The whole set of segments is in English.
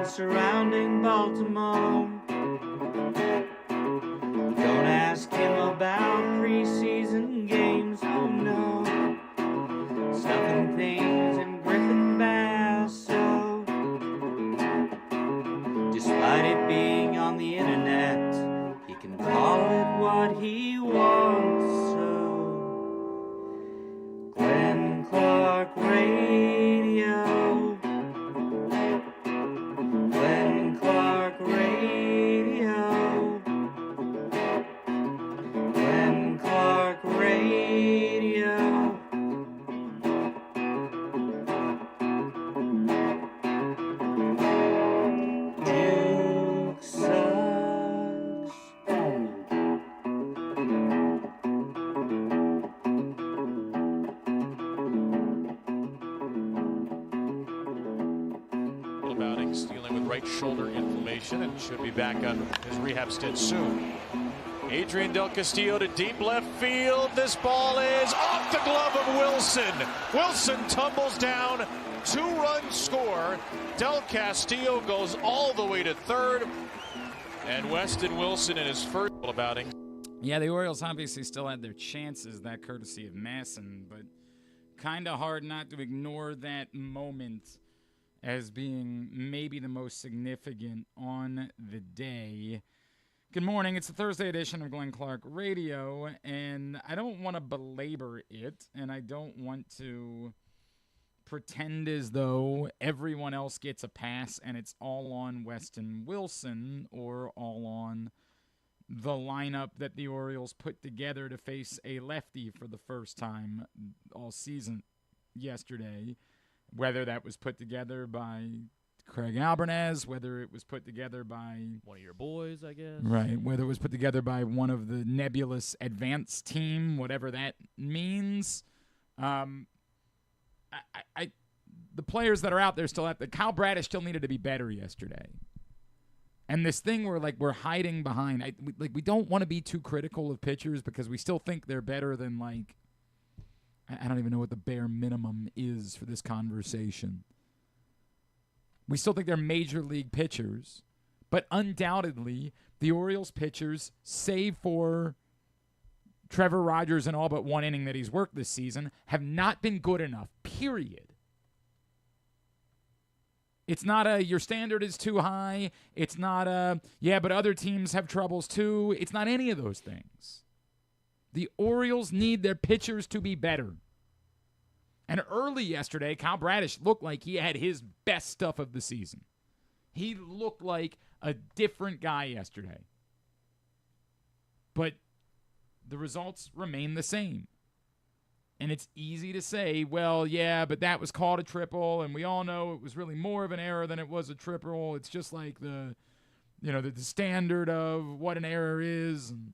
headlines surrounding Baltimore. Don't ask him about preseason games, oh no. Stuffing things in Griffin Basso. Despite it being on the internet, he can call it what he wants, so Glenn Clark Radio. Glenn Clark Radio. Glenn Clark Radio. Duke sucks. Boutings dealing with right shoulder inflammation and should be back on his rehab stint soon. Adrian Del Castillo to deep left field. This ball is off the glove of Wilson. Wilson tumbles down. 2-run score. Del Castillo goes all the way to third. And Weston Wilson in his first outing. Yeah, the Orioles obviously still had their chances, that courtesy of Masson, but kind of hard not to ignore that moment as being maybe the most significant on the day. Good morning. It's the Thursday edition of Glenn Clark Radio, and I don't want to belabor it, and I don't want to pretend as though everyone else gets a pass and it's all on Weston Wilson or all on the lineup that the Orioles put together to face a lefty for the first time all season yesterday. Whether that was put together by Craig Albernaz, whether it was put together by one of your boys, I guess. Right, whether it was put together by one of the nebulous advanced team, whatever that means. The players that are out there still have to. Kyle Bradish still needed to be better yesterday. And this thing where we're hiding behind, we don't want to be too critical of pitchers because we still think they're better than I don't even know what the bare minimum is for this conversation. We still think they're major league pitchers, but undoubtedly the Orioles pitchers, save for Trevor Rogers in all but one inning that he's worked this season, have not been good enough, period. It's not your standard is too high. It's not but other teams have troubles too. It's not any of those things. The Orioles need their pitchers to be better. And early yesterday, Kyle Bradish looked like he had his best stuff of the season. He looked like a different guy yesterday. But the results remain the same. And it's easy to say, well, yeah, but that was called a triple, and we all know it was really more of an error than it was a triple. It's just like the standard of what an error is and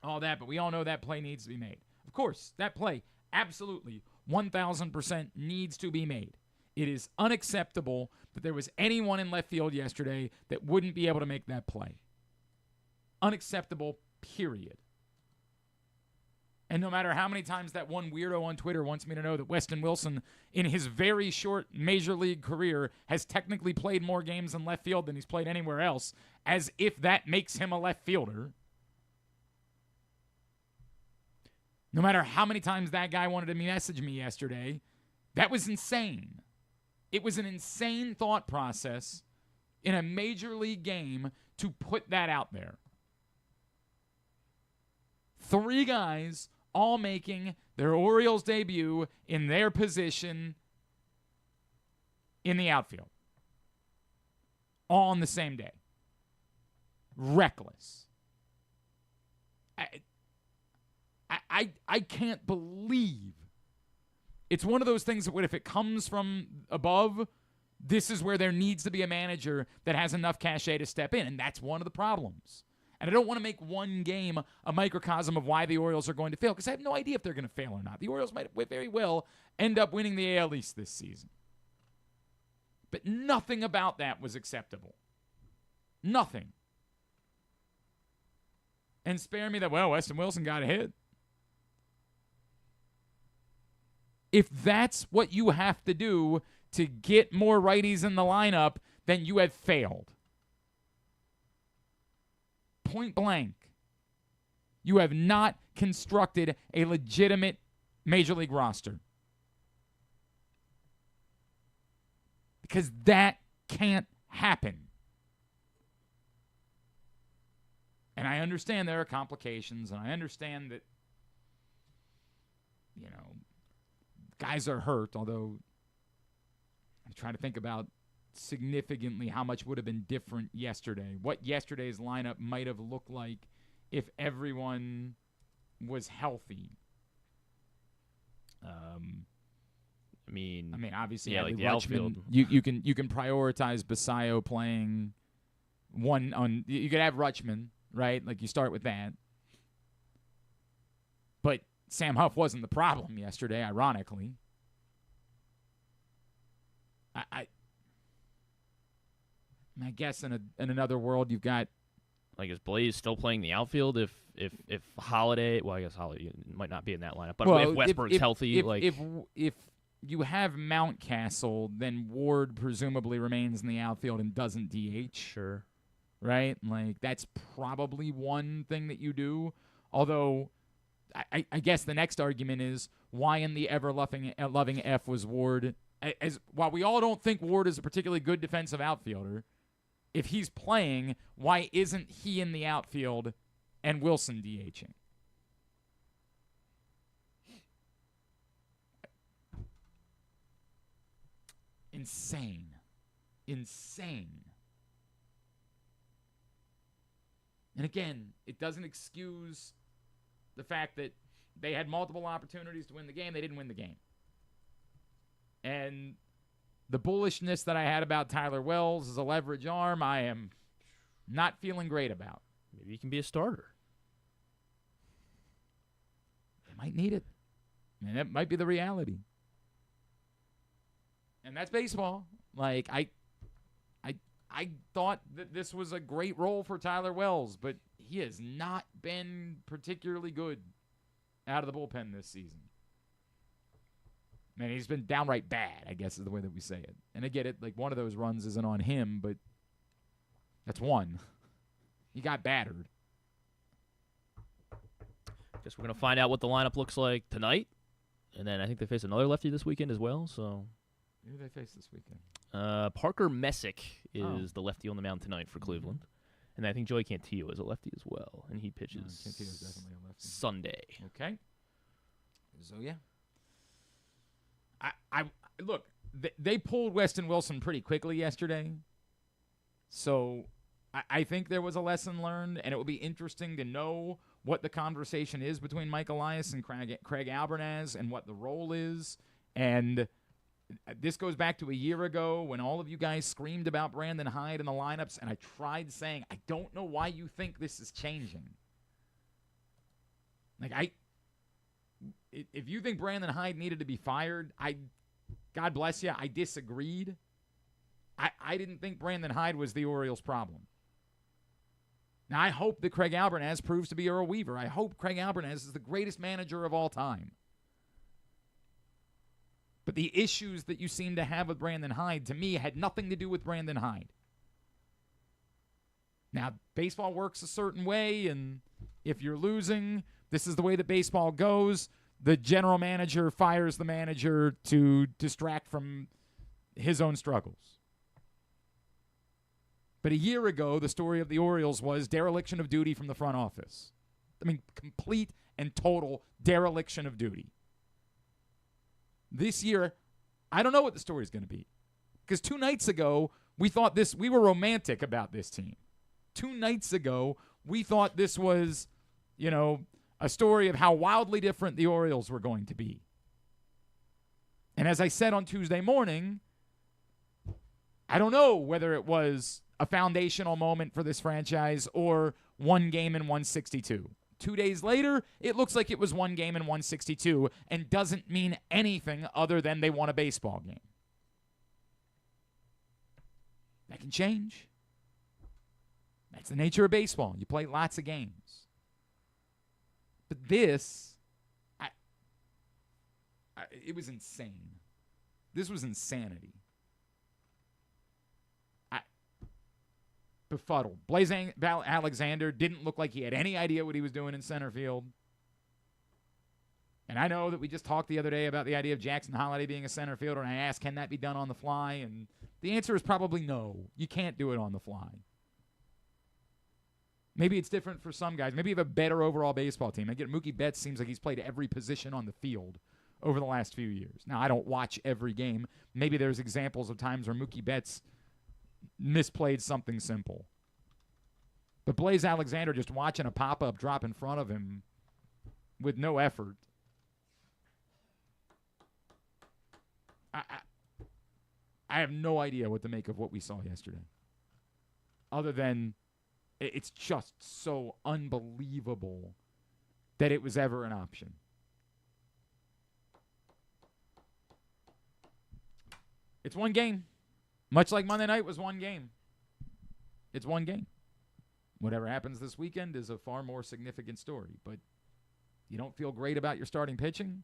all that, but we all know that play needs to be made. Of course, that play absolutely 1,000% needs to be made. It is unacceptable that there was anyone in left field yesterday that wouldn't be able to make that play. Unacceptable, period. And no matter how many times that one weirdo on Twitter wants me to know that Weston Wilson, in his very short major league career, has technically played more games in left field than he's played anywhere else, as if that makes him a left fielder. No matter how many times that guy wanted to message me yesterday, that was insane. It was an insane thought process in a major league game to put that out there. 3 guys all making their Orioles debut in their position in the outfield. All on the same day. Reckless. I can't believe. It's one of those things that if it comes from above, this is where there needs to be a manager that has enough cachet to step in, and that's one of the problems. And I don't want to make one game a microcosm of why the Orioles are going to fail, because I have no idea if they're going to fail or not. The Orioles might very well end up winning the AL East this season. But nothing about that was acceptable. Nothing. And spare me that, Weston Wilson got a hit. If that's what you have to do to get more righties in the lineup, then you have failed. Point blank. You have not constructed a legitimate Major League roster. Because that can't happen. And I understand there are complications, and I understand that, guys are hurt, although I'm trying to think about significantly how much would have been different yesterday. What yesterday's lineup might have looked like if everyone was healthy. I mean, obviously, yeah, like the Rutschman, outfield. You can prioritize Basayo playing one on. You could have Rutschman, right? Like you start with that. But Sam Huff wasn't the problem yesterday, ironically. I guess in another world you've got. Like, is Blaze still playing the outfield if Holiday? Well, I guess Holiday might not be in that lineup. But if Westbrook's healthy, if you have Mountcastle, then Ward presumably remains in the outfield and doesn't DH. Sure. Right? Like, that's probably one thing that you do. Although, I guess the next argument is, why in the ever-loving F was Ward? While we all don't think Ward is a particularly good defensive outfielder, if he's playing, why isn't he in the outfield and Wilson DHing? Insane. And again, it doesn't excuse the fact that they had multiple opportunities to win the game. They didn't win the game. And the bullishness that I had about Tyler Wells as a leverage arm, I am not feeling great about. Maybe he can be a starter. They might need it. That might be the reality. And that's baseball. Like, I thought that this was a great role for Tyler Wells, but he has not been particularly good out of the bullpen this season. Man, he's been downright bad, I guess is the way that we say it. And I get it, like one of those runs isn't on him, but that's one. He got battered. Guess we're going to find out what the lineup looks like tonight. And then I think they face another lefty this weekend as well. So who do they face this weekend? Parker Messick is the lefty on the mound tonight for Cleveland. And I think Joey Cantillo is a lefty as well. And he pitches Cantillo's definitely a lefty. Sunday. Okay. So, yeah. I look, they pulled Weston Wilson pretty quickly yesterday. So I think there was a lesson learned, and it will be interesting to know what the conversation is between Mike Elias and Craig Albernaz and what the role is. And this goes back to a year ago when all of you guys screamed about Brandon Hyde in the lineups, and I tried saying, I don't know why you think this is changing. Like, if you think Brandon Hyde needed to be fired, God bless you, I disagreed. I didn't think Brandon Hyde was the Orioles' problem. Now, I hope that Craig Albernaz proves to be Earl Weaver. I hope Craig Albernaz is the greatest manager of all time. But the issues that you seem to have with Brandon Hyde, to me, had nothing to do with Brandon Hyde. Now, baseball works a certain way, and if you're losing, this is the way that baseball goes. The general manager fires the manager to distract from his own struggles. But a year ago, the story of the Orioles was dereliction of duty from the front office. I mean, complete and total dereliction of duty. This year, I don't know what the story is going to be. Because 2 nights ago, we were romantic about this team. 2 nights ago, we thought this was, a story of how wildly different the Orioles were going to be. And as I said on Tuesday morning, I don't know whether it was a foundational moment for this franchise or 1 game in 162. 2 days later, it looks like it was 1 game in 162 and doesn't mean anything other than they won a baseball game. That can change. That's the nature of baseball. You play lots of games. But this, it was insane. This was insanity. befuddled. Blaze Alexander didn't look like he had any idea what he was doing in center field. And I know that we just talked the other day about the idea of Jackson Holliday being a center fielder, and I asked, can that be done on the fly? And the answer is probably no. You can't do it on the fly. Maybe it's different for some guys. Maybe you have a better overall baseball team. Again, Mookie Betts seems like he's played every position on the field over the last few years. Now, I don't watch every game. Maybe there's examples of times where Mookie Betts misplayed something simple. But Blaze Alexander just watching a pop-up drop in front of him with no effort. I have no idea what to make of what we saw yesterday. Other than it's just so unbelievable that it was ever an option. It's one game. Much like Monday night was one game. It's one game. Whatever happens this weekend is a far more significant story. But you don't feel great about your starting pitching?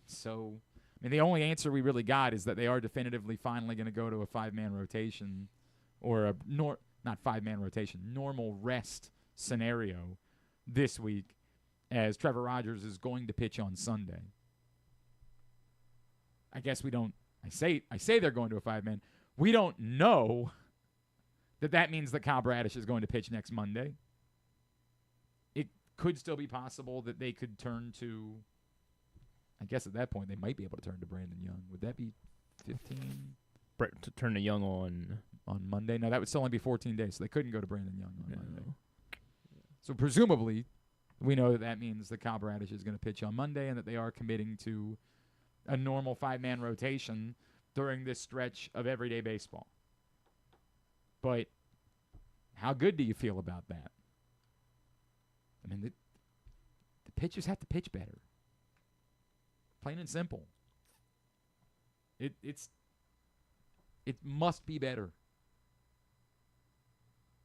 So, I mean, the only answer we really got is that they are definitively finally going to go to a five-man rotation or not five-man rotation, normal rest scenario this week as Trevor Rogers is going to pitch on Sunday. I guess we don't – I say they're going to a five-man. We don't know that means that Kyle Bradish is going to pitch next Monday. It could still be possible that they could turn to – I guess at that point they might be able to turn to Brandon Young. Would that be 15? To turn to Young on Monday? No, that would still only be 14 days, so they couldn't go to Brandon Young on Monday. So presumably, we know that means that Kyle Bradish is going to pitch on Monday and that they are committing to a normal five-man rotation during this stretch of everyday baseball. But how good do you feel about that? I mean, the pitchers have to pitch better. Plain and simple. It must be better.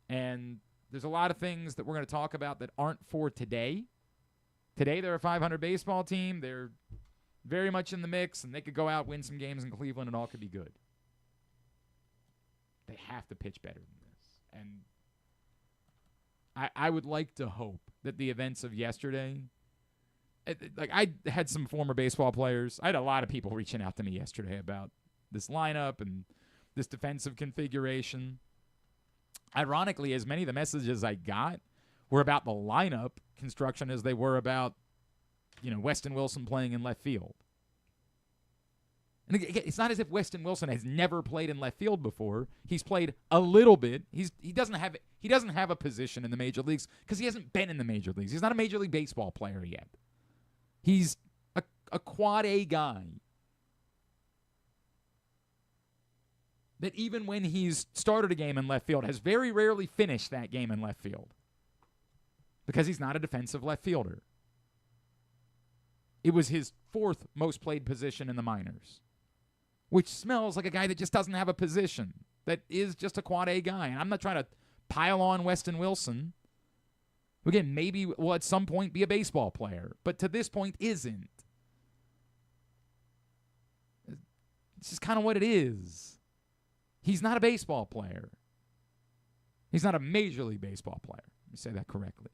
And there's a lot of things that we're going to talk about that aren't for today. Today they're a 500 baseball team. They're very much in the mix, and they could go out, win some games in Cleveland, and all could be good. They have to pitch better than this. And I would like to hope that the events of yesterday, like I had some former baseball players. I had a lot of people reaching out to me yesterday about this lineup and this defensive configuration. Ironically, as many of the messages I got were about the lineup construction as they were about, Weston Wilson playing in left field. And again, it's not as if Weston Wilson has never played in left field before. He's played a little bit. He doesn't have a position in the major leagues because he hasn't been in the major leagues. He's not a Major League Baseball player yet. He's a quad A guy that even when he's started a game in left field has very rarely finished that game in left field because he's not a defensive left fielder. It was his fourth most played position in the minors, which smells like a guy that just doesn't have a position, that is just a quad A guy. And I'm not trying to pile on Weston Wilson. Again, maybe will at some point be a baseball player, but to this point isn't. It's just kind of what it is. He's not a baseball player. He's not a Major League Baseball player. Let me say that correctly.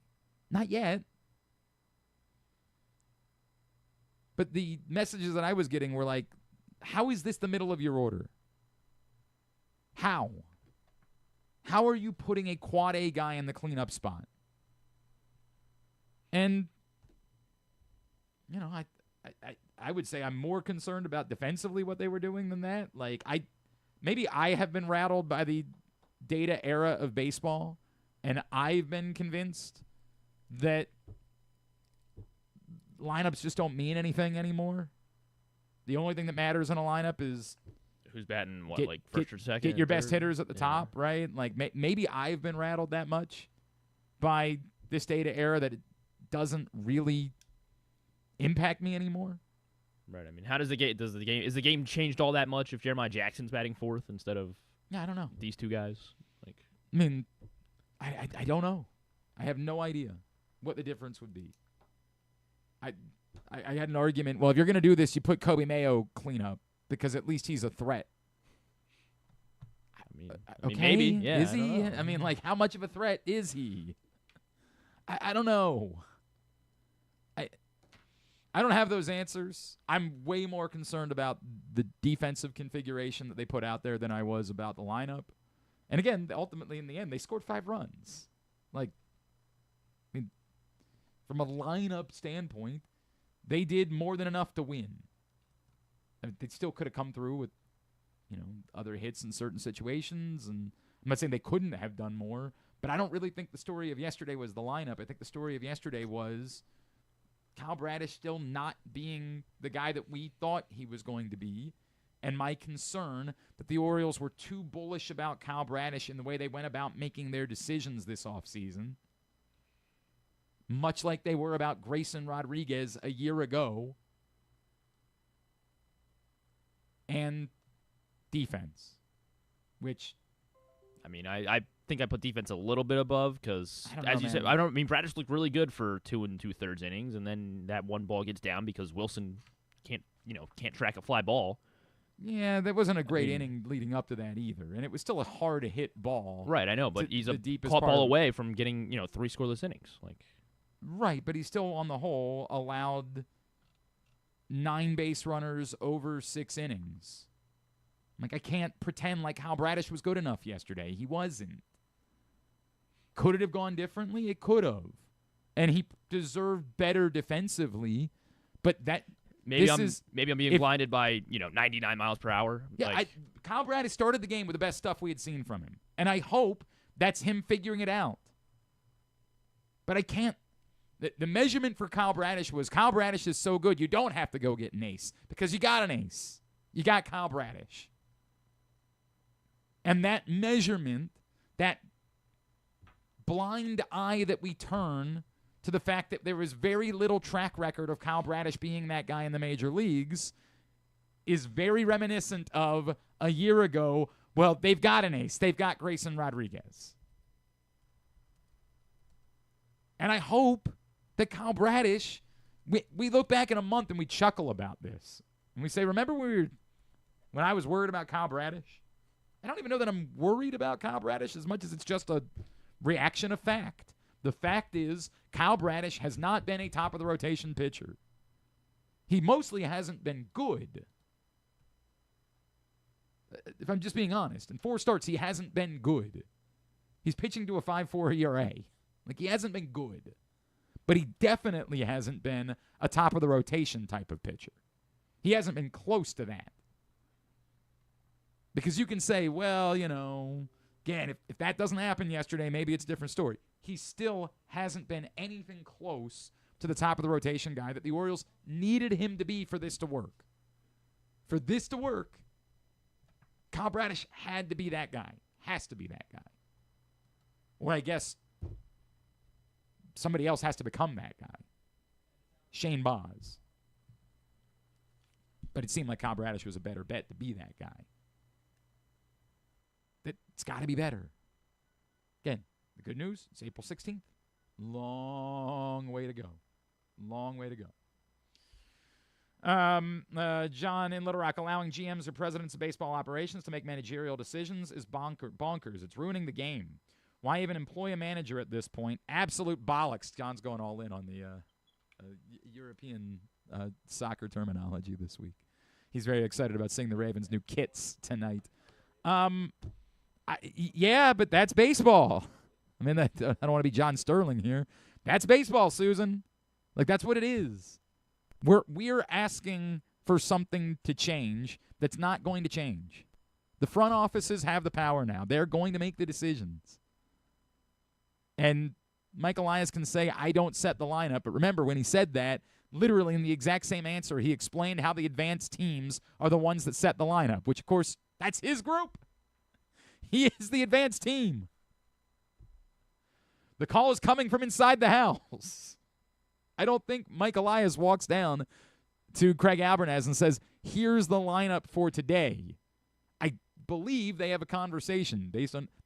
Not yet. But the messages that I was getting were like, how is this the middle of your order? How? How are you putting a quad A guy in the cleanup spot? And, I would say I'm more concerned about defensively what they were doing than that. Like, maybe I have been rattled by the data era of baseball, and I've been convinced that lineups just don't mean anything anymore. The only thing that matters in a lineup is who's batting first or second. Get your best hitters at the top, right? Like maybe I've been rattled that much by this data era that it doesn't really impact me anymore. Right. I mean, how does the game changed all that much if Jeremiah Jackson's batting fourth instead of I don't know. These two guys? I mean, I don't know. I have no idea what the difference would be. I had an argument. Well, if you're going to do this, you put Kobe Mayo cleanup because at least he's a threat. mean, maybe. Yeah, Is he? I mean, like, how much of a threat is he? I don't know. I don't have those answers. I'm way more concerned about the defensive configuration that they put out there than I was about the lineup. And again, ultimately, in the end, they scored 5 runs. Like, I mean, from a lineup standpoint, they did more than enough to win. I mean, they still could have come through with, other hits in certain situations. And I'm not saying they couldn't have done more, but I don't really think the story of yesterday was the lineup. I think the story of yesterday was Kyle Bradish still not being the guy that we thought he was going to be, and my concern that the Orioles were too bullish about Kyle Bradish in the way they went about making their decisions this offseason, much like they were about Grayson Rodriguez a year ago, and defense, which... I mean, I think I put defense a little bit above because, as you man. said, Bradish looked really good for 2 2/3 innings, and then that one ball gets down because Wilson can't track a fly ball. Yeah, that wasn't a great inning leading up to that either, and it was still a hard-to-hit ball. Right, I know, but he's a deepest caught part ball away from getting 3 scoreless innings. Right, but he still, on the whole, allowed 9 base runners over 6 innings. I can't pretend like Kyle Bradish was good enough yesterday. He wasn't. Could it have gone differently? It could have. And he deserved better defensively, but that... Maybe I'm being blinded by 99 miles per hour. Yeah, Kyle Bradish started the game with the best stuff we had seen from him, and I hope that's him figuring it out. But I can't. The measurement for Kyle Bradish was Kyle Bradish is so good you don't have to go get an ace because you got an ace. You got Kyle Bradish, and that measurement, that blind eye that we turn to the fact that there was very little track record of Kyle Bradish being that guy in the major leagues, is very reminiscent of a year ago. Well, they've got an ace. They've got Grayson Rodriguez. And I hope that Kyle Bradish, we look back in a month and we chuckle about this. And we say, remember when I was worried about Kyle Bradish? I don't even know that I'm worried about Kyle Bradish as much as it's just a reaction of fact. The fact is, Kyle Bradish has not been a top-of-the-rotation pitcher. He mostly hasn't been good. If I'm just being honest, in 4 starts, he hasn't been good. He's pitching to a 5.4 ERA. He hasn't been good. But he definitely hasn't been a top-of-the-rotation type of pitcher. He hasn't been close to that. Because you can say, well, again, if that doesn't happen yesterday, maybe it's a different story. He still hasn't been anything close to the top-of-the-rotation guy that the Orioles needed him to be for this to work. For this to work, Kyle Bradish had to be that guy. Has to be that guy. Or I guess somebody else has to become that guy. Shane Baz. But it seemed like Kyle Bradish was a better bet to be that guy. It's got to be better. Again, the good news, it's April 16th. Long way to go. Long way to go. John in Little Rock, allowing GMs or presidents of baseball operations to make managerial decisions is bonkers. It's ruining the game. Why even employ a manager at this point? Absolute bollocks. John's going all in on the European soccer terminology this week. He's very excited about seeing the Ravens' new kits tonight. Yeah, but that's baseball. I mean, I don't want to be John Sterling here. That's baseball, Susan. That's what it is. We're asking for something to change that's not going to change. The front offices have the power now. They're going to make the decisions. And Mike Elias can say, I don't set the lineup. But remember, when he said that, literally in the exact same answer, he explained how the advanced teams are the ones that set the lineup, which, of course, that's his group. He is the advanced team. The call is coming from inside the house. I don't think Mike Elias walks down to Craig Albernaz and says, here's the lineup for today. I believe they have a conversation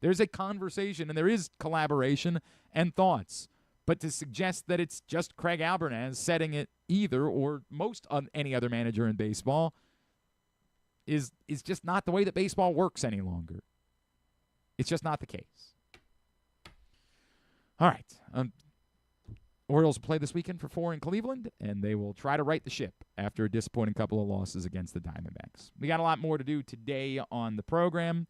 there's a conversation and there is collaboration and thoughts. But to suggest that it's just Craig Albernaz setting it either or most on any other manager in baseball is just not the way that baseball works any longer. It's just not the case. All right. Orioles will play this weekend for 4 in Cleveland, and they will try to right the ship after a disappointing couple of losses against the Diamondbacks. We got a lot more to do today on the program,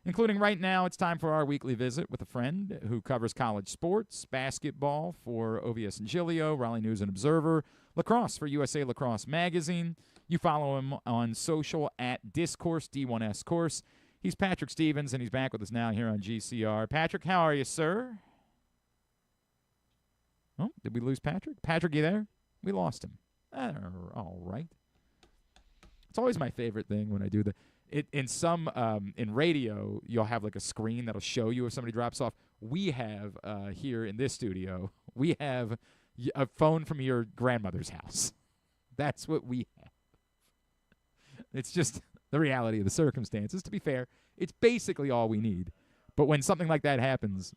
including right now it's time for our weekly visit with a friend who covers college sports, basketball for OVS and Giglio, Raleigh News and Observer, lacrosse for USA Lacrosse Magazine. You follow him on social at Discourse, D1S Course. He's Patrick Stevens, and he's back with us now here on GCR. Patrick, how are you, sir? Oh, did we lose Patrick? Patrick, you there? We lost him. All right. It's always my favorite thing when I do in radio, you'll have like a screen that'll show you if somebody drops off. We have here in this studio, we have a phone from your grandmother's house. That's what we have. It's just the reality of the circumstances. To be fair, it's basically all we need. But when something like that happens,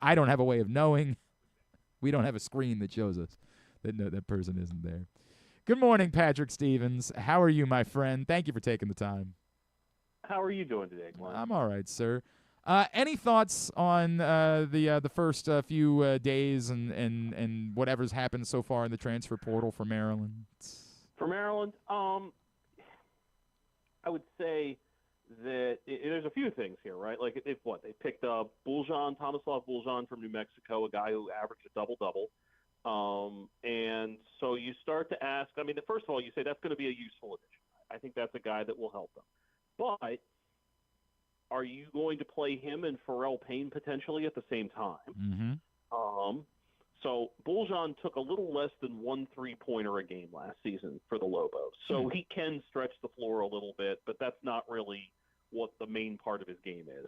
I don't have a way of knowing. We don't have a screen that shows us that person isn't there. Good morning, Patrick Stevens. How are you, my friend? Thank you for taking the time. How are you doing today, Glenn? I'm all right, sir. Any thoughts on the first few days and whatever's happened so far in the transfer portal for Maryland? For Maryland, I would say that there's a few things here, right? Like, they picked up Tomislav Buljan from New Mexico, a guy who averaged a double-double. And so you start to ask, first of all, you say that's going to be a useful addition. I think that's a guy that will help them. But are you going to play him and Pharrell Payne potentially at the same time? Mm-hmm. So Buljan took a little less than 1 3-pointer a game last season for the Lobos. So he can stretch the floor a little bit, but that's not really what the main part of his game is.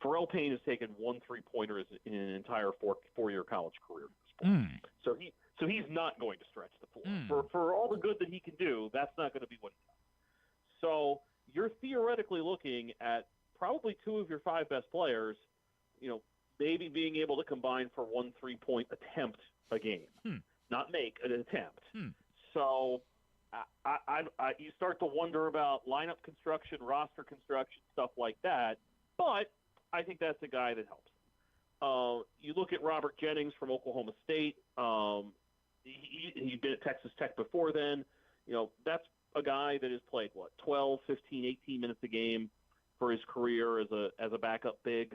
Pharrell Payne has taken 1 3-pointer in an entire four-year college career at this point. So he's not going to stretch the floor. For all the good that he can do, that's not going to be what he does. So you're theoretically looking at probably 2 of your 5 best players, maybe being able to combine for 1 3-point attempt a game, not make an attempt. So you start to wonder about lineup construction, roster construction, stuff like that. But I think that's a guy that helps. You look at Robert Jennings from Oklahoma State. He'd been at Texas Tech before then. That's a guy that has played 12, 15, 18 minutes a game for his career as a backup big.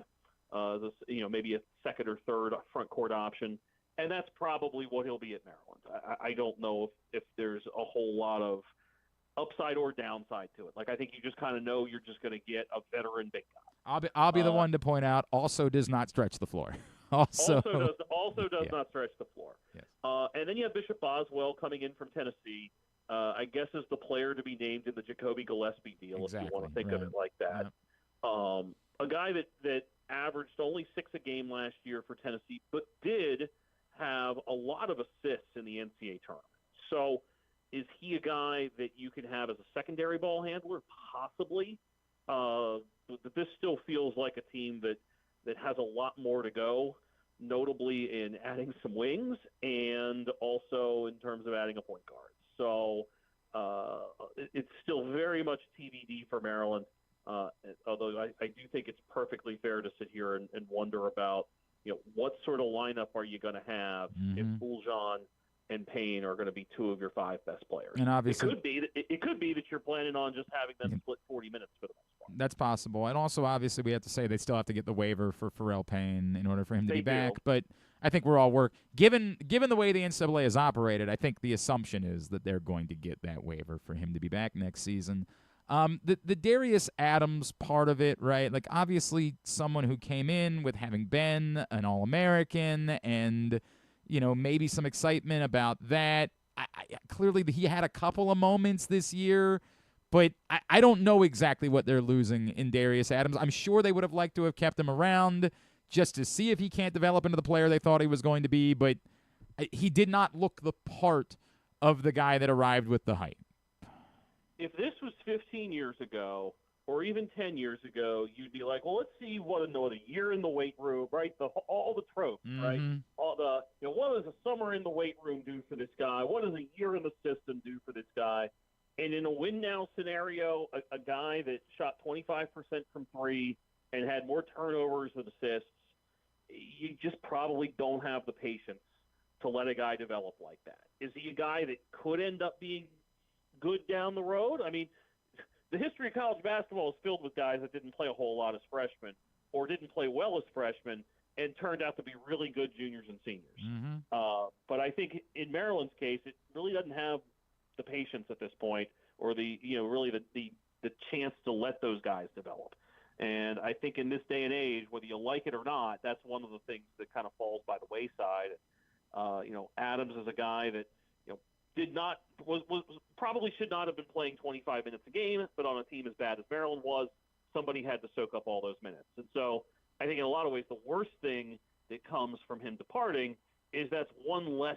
Maybe a second or third front court option, and that's probably what he'll be at Maryland. I don't know if there's a whole lot of upside or downside to it. Like, I think you just kind of know you're just going to get a veteran big guy. I'll be the one to point out. Also, does not stretch the floor. Also does not stretch the floor. Yes. And then you have Bishop Boswell coming in from Tennessee. I guess is the player to be named in the Jacoby Gillespie deal, if you want to think of it like that. Yeah. A guy that averaged only 6 a game last year for Tennessee, but did have a lot of assists in the NCAA tournament. So is he a guy that you can have as a secondary ball handler? Possibly. But this still feels like a team that has a lot more to go, notably in adding some wings and also in terms of adding a point guard. So it's still very much TBD for Maryland. Although I do think it's perfectly fair to sit here and wonder about, what sort of lineup are you going to have if Buljan and Payne are going to be 2 of your 5 best players. And obviously, it could be that you're planning on just having them split 40 minutes for the most part. That's possible. And also, obviously, we have to say they still have to get the waiver for Pharrell Payne in order for him to be back. But I think we're all given the way the NCAA has operated, I think the assumption is that they're going to get that waiver for him to be back next season. The Darius Adams part of it, right? Like, obviously, someone who came in with having been an All-American and, maybe some excitement about that. Clearly, he had a couple of moments this year, but I don't know exactly what they're losing in Darius Adams. I'm sure they would have liked to have kept him around just to see if he can't develop into the player they thought he was going to be, but he did not look the part of the guy that arrived with the hype. If this was 15 years ago or even 10 years ago, you'd be like, well, let's see what a year in the weight room, right? All the tropes, right? All the, what does a summer in the weight room do for this guy? What does a year in the system do for this guy? And in a win now scenario, a guy that shot 25% from 3, and had more turnovers than assists, you just probably don't have the patience to let a guy develop like that. Is he a guy that could end up being good down the road? I mean, the history of college basketball is filled with guys that didn't play a whole lot as freshmen or didn't play well as freshmen and turned out to be really good juniors and seniors. Mm-hmm. But I think in Maryland's case, it really doesn't have the patience at this point, or really the chance to let those guys develop. And I think in this day and age, whether you like it or not, that's one of the things that kind of falls by the wayside. Adams is a guy that probably should not have been playing 25 minutes a game, but on a team as bad as Maryland was, somebody had to soak up all those minutes. And so I think in a lot of ways the worst thing that comes from him departing is that's one less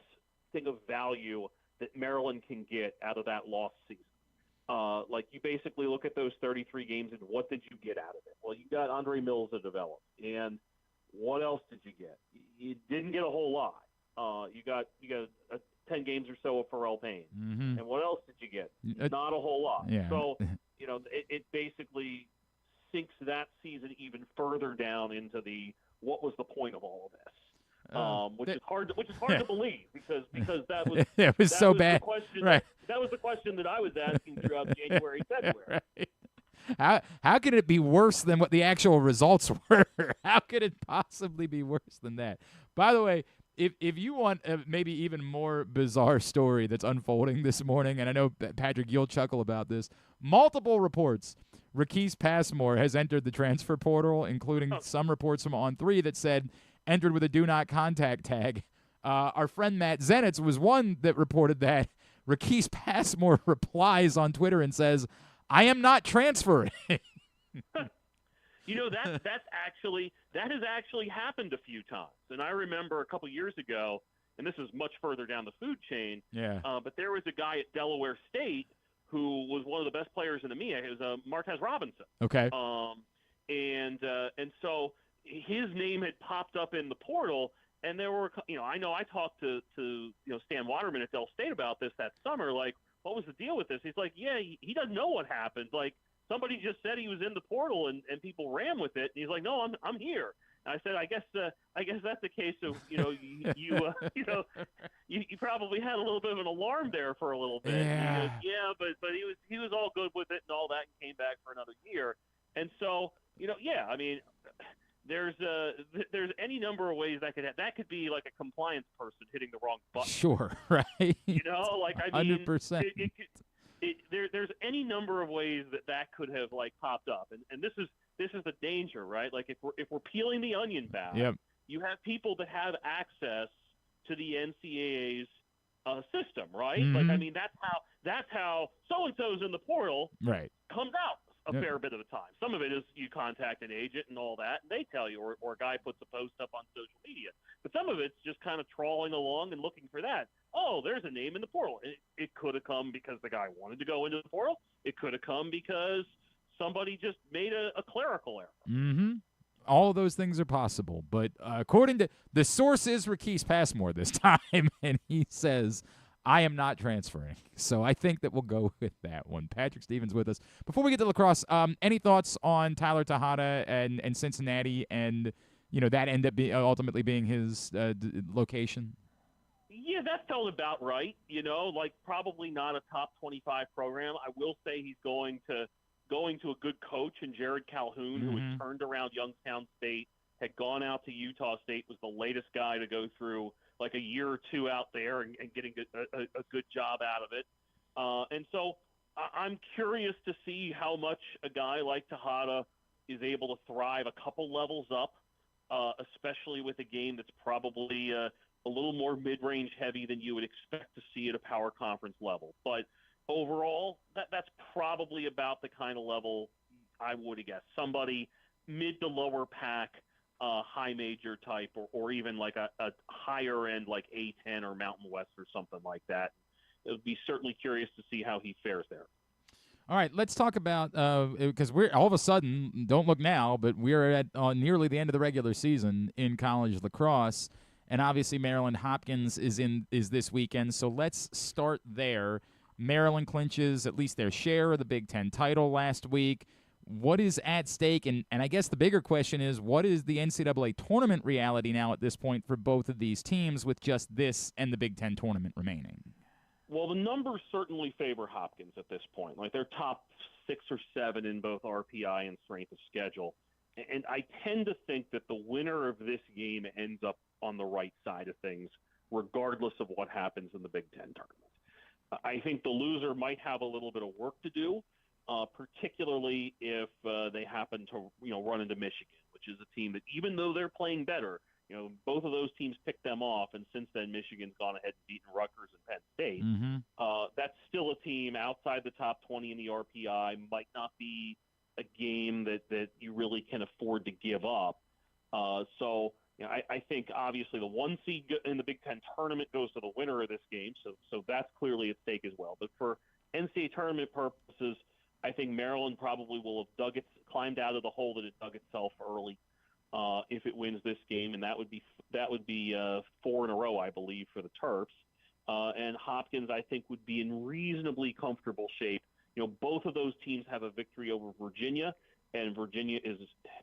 thing of value that Maryland can get out of that lost season. You basically look at those 33 games and what did you get out of it? Well, you got Andre Mills to develop. And what else did you get? You didn't get a whole lot. You got 10 games or so of Pharrell Payne. Mm-hmm. And what else did you get? Not a whole lot. Yeah. So, it basically sinks that season even further down into what was the point of all of this? Which is hard to believe because that was it was so bad. Right. That was the question that I was asking throughout January, February. Right. How could it be worse than what the actual results were? How could it possibly be worse than that? By the way, if you want a maybe even more bizarre story that's unfolding this morning, and I know, Patrick, you'll chuckle about this, multiple reports. Rakis Passmore has entered the transfer portal, including some reports from On3 that said entered with a do not contact tag. Our friend Matt Zenitz was one that reported that. Rakis Passmore replies on Twitter and says, "I am not transferring." That has actually happened a few times. And I remember a couple years ago, and this is much further down the food chain, but there was a guy at Delaware State who was one of the best players in the MEA. It was Martez Robinson. Okay. And so his name had popped up in the portal, and there were, I know I talked to Stan Waterman at Del State about this that summer. Like, what was the deal with this? He's like, yeah, he doesn't know what happened. Like, somebody just said he was in the portal, and people ran with it. And he's like, no, I'm here. And I said, I guess that's the case of you probably had a little bit of an alarm there for a little bit. Yeah. He goes, yeah, but he was all good with it and all that, and came back for another year. And so I mean, there's any number of ways that could be like a compliance person hitting the wrong button. Sure, right. I mean, 100%. There's any number of ways that could have popped up, and this is the danger, right? Like if we're peeling the onion back, yep. You have people that have access to the NCAA's system, right? Mm-hmm. Like, I mean, that's how so and so's in the portal, right? Comes out a fair bit of the time. Some of it is you contact an agent and all that, and they tell you, or a guy puts a post up on social media. But some of it's just kind of trawling along and looking for that. Oh, there's a name in the portal. It could have come because the guy wanted to go into the portal. It could have come because somebody just made a clerical error. Mm-hmm. All of those things are possible. But according to the source is Rakis Passmore this time, and he says, I am not transferring. So I think that we'll go with that one. Patrick Stevens with us. Before we get to lacrosse, any thoughts on Tyler Tejada and Cincinnati and, that end up ultimately being his location? Yeah, that felt about right. Probably not a top 25 program. I will say he's going to a good coach in Jared Calhoun, who had turned around Youngstown State, had gone out to Utah State, was the latest guy to go through like a year or two out there and getting a good job out of it. And so I'm curious to see how much a guy like Tejada is able to thrive a couple levels up, especially with a game that's probably a little more mid-range heavy than you would expect to see at a power conference level. But overall, that's probably about the kind of level I would have guessed. Somebody mid to lower pack, high major type, or even like a higher end like A10 or Mountain West or something like that. It would be certainly curious to see how he fares there. All right, let's talk about because we're all of a sudden, don't look now, but we're at nearly the end of the regular season in college lacrosse, and obviously Maryland Hopkins is this weekend. So let's start there. Maryland clinches at least their share of the Big Ten title last week. what is at stake? And I guess the bigger question is, what is the NCAA tournament reality now at this point for both of these teams with just this and the Big Ten tournament remaining? Well, the numbers certainly favor Hopkins at this point. Like, they're top 6 or 7 in both RPI and strength of schedule. And I tend to think that the winner of this game ends up on the right side of things, regardless of what happens in the Big Ten tournament. I think the loser might have a little bit of work to do, particularly if they happen to, run into Michigan, which is a team that, even though they're playing better, both of those teams picked them off, and since then Michigan's gone ahead and beaten Rutgers and Penn State. That's still a team outside the top 20 in the RPI, might not be a game that you really can afford to give up. I think obviously the 1 seed in the Big Ten tournament goes to the winner of this game, so that's clearly at stake as well. But for NCAA tournament purposes, I think Maryland probably will have climbed out of the hole that it dug itself early if it wins this game, and that would be 4 in a row, I believe, for the Terps. And Hopkins, I think, would be in reasonably comfortable shape. Both of those teams have a victory over Virginia, and Virginia is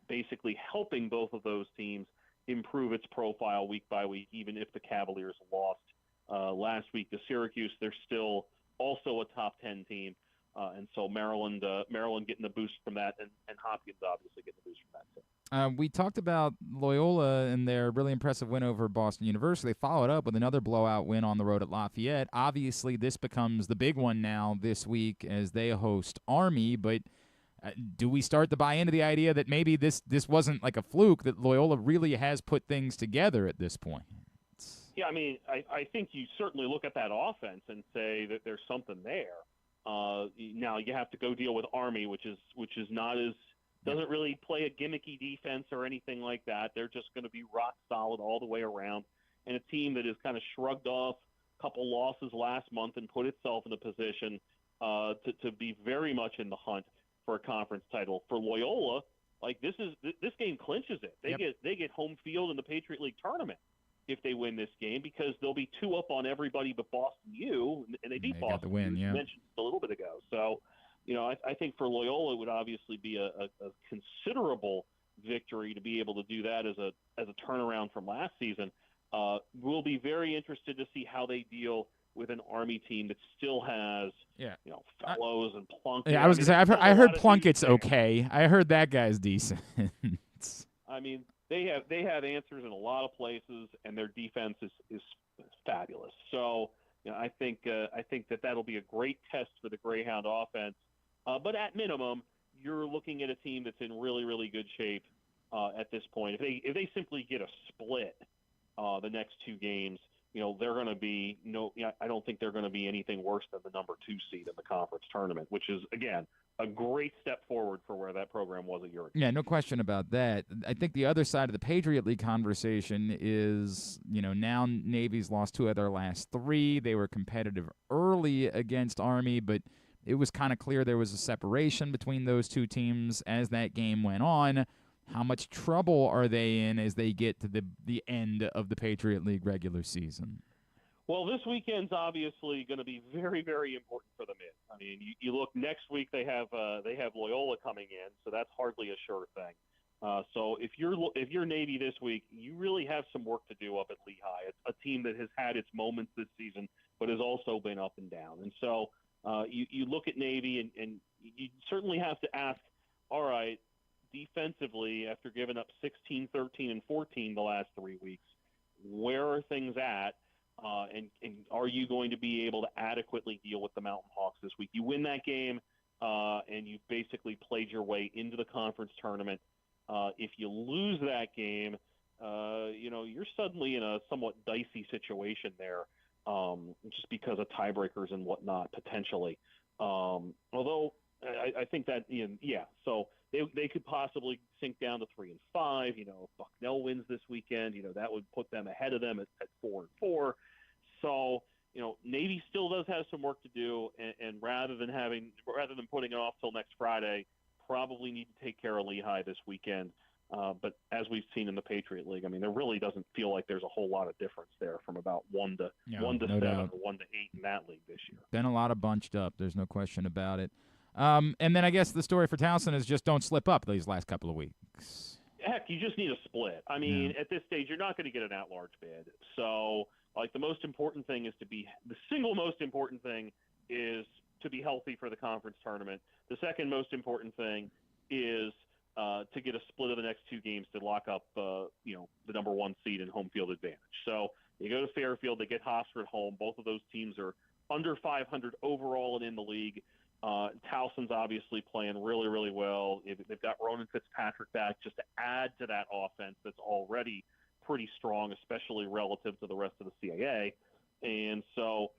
basically helping both of those teams improve its profile week by week, even if the Cavaliers lost last week to Syracuse. They're still also a top 10 team. And so Maryland getting the boost from that, and Hopkins obviously getting the boost from that too. We talked about Loyola and their really impressive win over Boston University. They followed up with another blowout win on the road at Lafayette. Obviously, this becomes the big one now this week as they host Army. But do we start to buy into the idea that maybe this wasn't like a fluke, that Loyola really has put things together at this point? Yeah, I mean, I think you certainly look at that offense and say that there's something there. Now you have to go deal with Army, which is not as doesn't really play a gimmicky defense or anything like that. They're just going to be rock solid all the way around, and a team that has kind of shrugged off a couple losses last month and put itself in a position to be very much in the hunt for a conference title. For Loyola, like this game clinches it. They get home field in the Patriot League tournament if they win this game, because they'll be 2 up on everybody but Boston U, and they beat Boston. Got the win, you mentioned a little bit ago. So, I think for Loyola it would obviously be a considerable victory to be able to do that as a turnaround from last season. We'll be very interested to see how they deal with an Army team that still has, Fellows and Plunkett. Yeah, I was going to say, I heard Plunkett's okay. I heard that guy's decent. I mean, they have answers in a lot of places, and their defense is fabulous. So, I think that'll be a great test for the Greyhound offense. But at minimum, you're looking at a team that's in really, really good shape at this point. If they simply get a split the next 2 games, they're going to be I don't think they're going to be anything worse than the number 2 seed in the conference tournament, which is, again, a great step forward for where that program was a year ago. Yeah, no question about that. I think the other side of the Patriot League conversation is, now Navy's lost 2 of their last 3. They were competitive early against Army, but it was kind of clear there was a separation between those 2 teams as that game went on. How much trouble are they in as they get to the end of the Patriot League regular season? Well, this weekend's obviously going to be very, very important for the Mids. I mean, you look next week, they have Loyola coming in, so that's hardly a sure thing. So if you're Navy this week, you really have some work to do up at Lehigh. It's a team that has had its moments this season, but has also been up and down. And so you look at Navy, and you certainly have to ask, all right, defensively, after giving up 16, 13, and 14 the last 3 weeks, where are things at? And are you going to be able to adequately deal with the Mountain Hawks this week? You win that game, and you've basically played your way into the conference tournament. If you lose that game, you're suddenly in a somewhat dicey situation there, just because of tiebreakers and whatnot, potentially. Although I think that, so they could possibly sink down to 3 and 5. If Bucknell wins this weekend, that would put them ahead of them at 4 and 4. So, Navy still does have some work to do, and rather than putting it off till next Friday, probably need to take care of Lehigh this weekend. But as we've seen in the Patriot League, I mean, there really doesn't feel like there's a whole lot of difference there from about 1 to 7 or 1 to 8 in that league this year. Been a lot of bunched up. There's no question about it. And then I guess the story for Towson is just don't slip up these last couple of weeks. Heck, you just need a split. I mean, at this stage, you're not going to get an at-large bid. So, like, the most important thing is the single most important thing is to be healthy for the conference tournament. The second most important thing is to get a split of the next two games to lock up, the number one seed and home field advantage. So you go to Fairfield, they get Hofstra at home. Both of those teams are under 500 overall and in the league. Towson's obviously playing really, really well. They've got Ronan Fitzpatrick back just to add to that offense that's already pretty strong, especially relative to the rest of the CAA. And so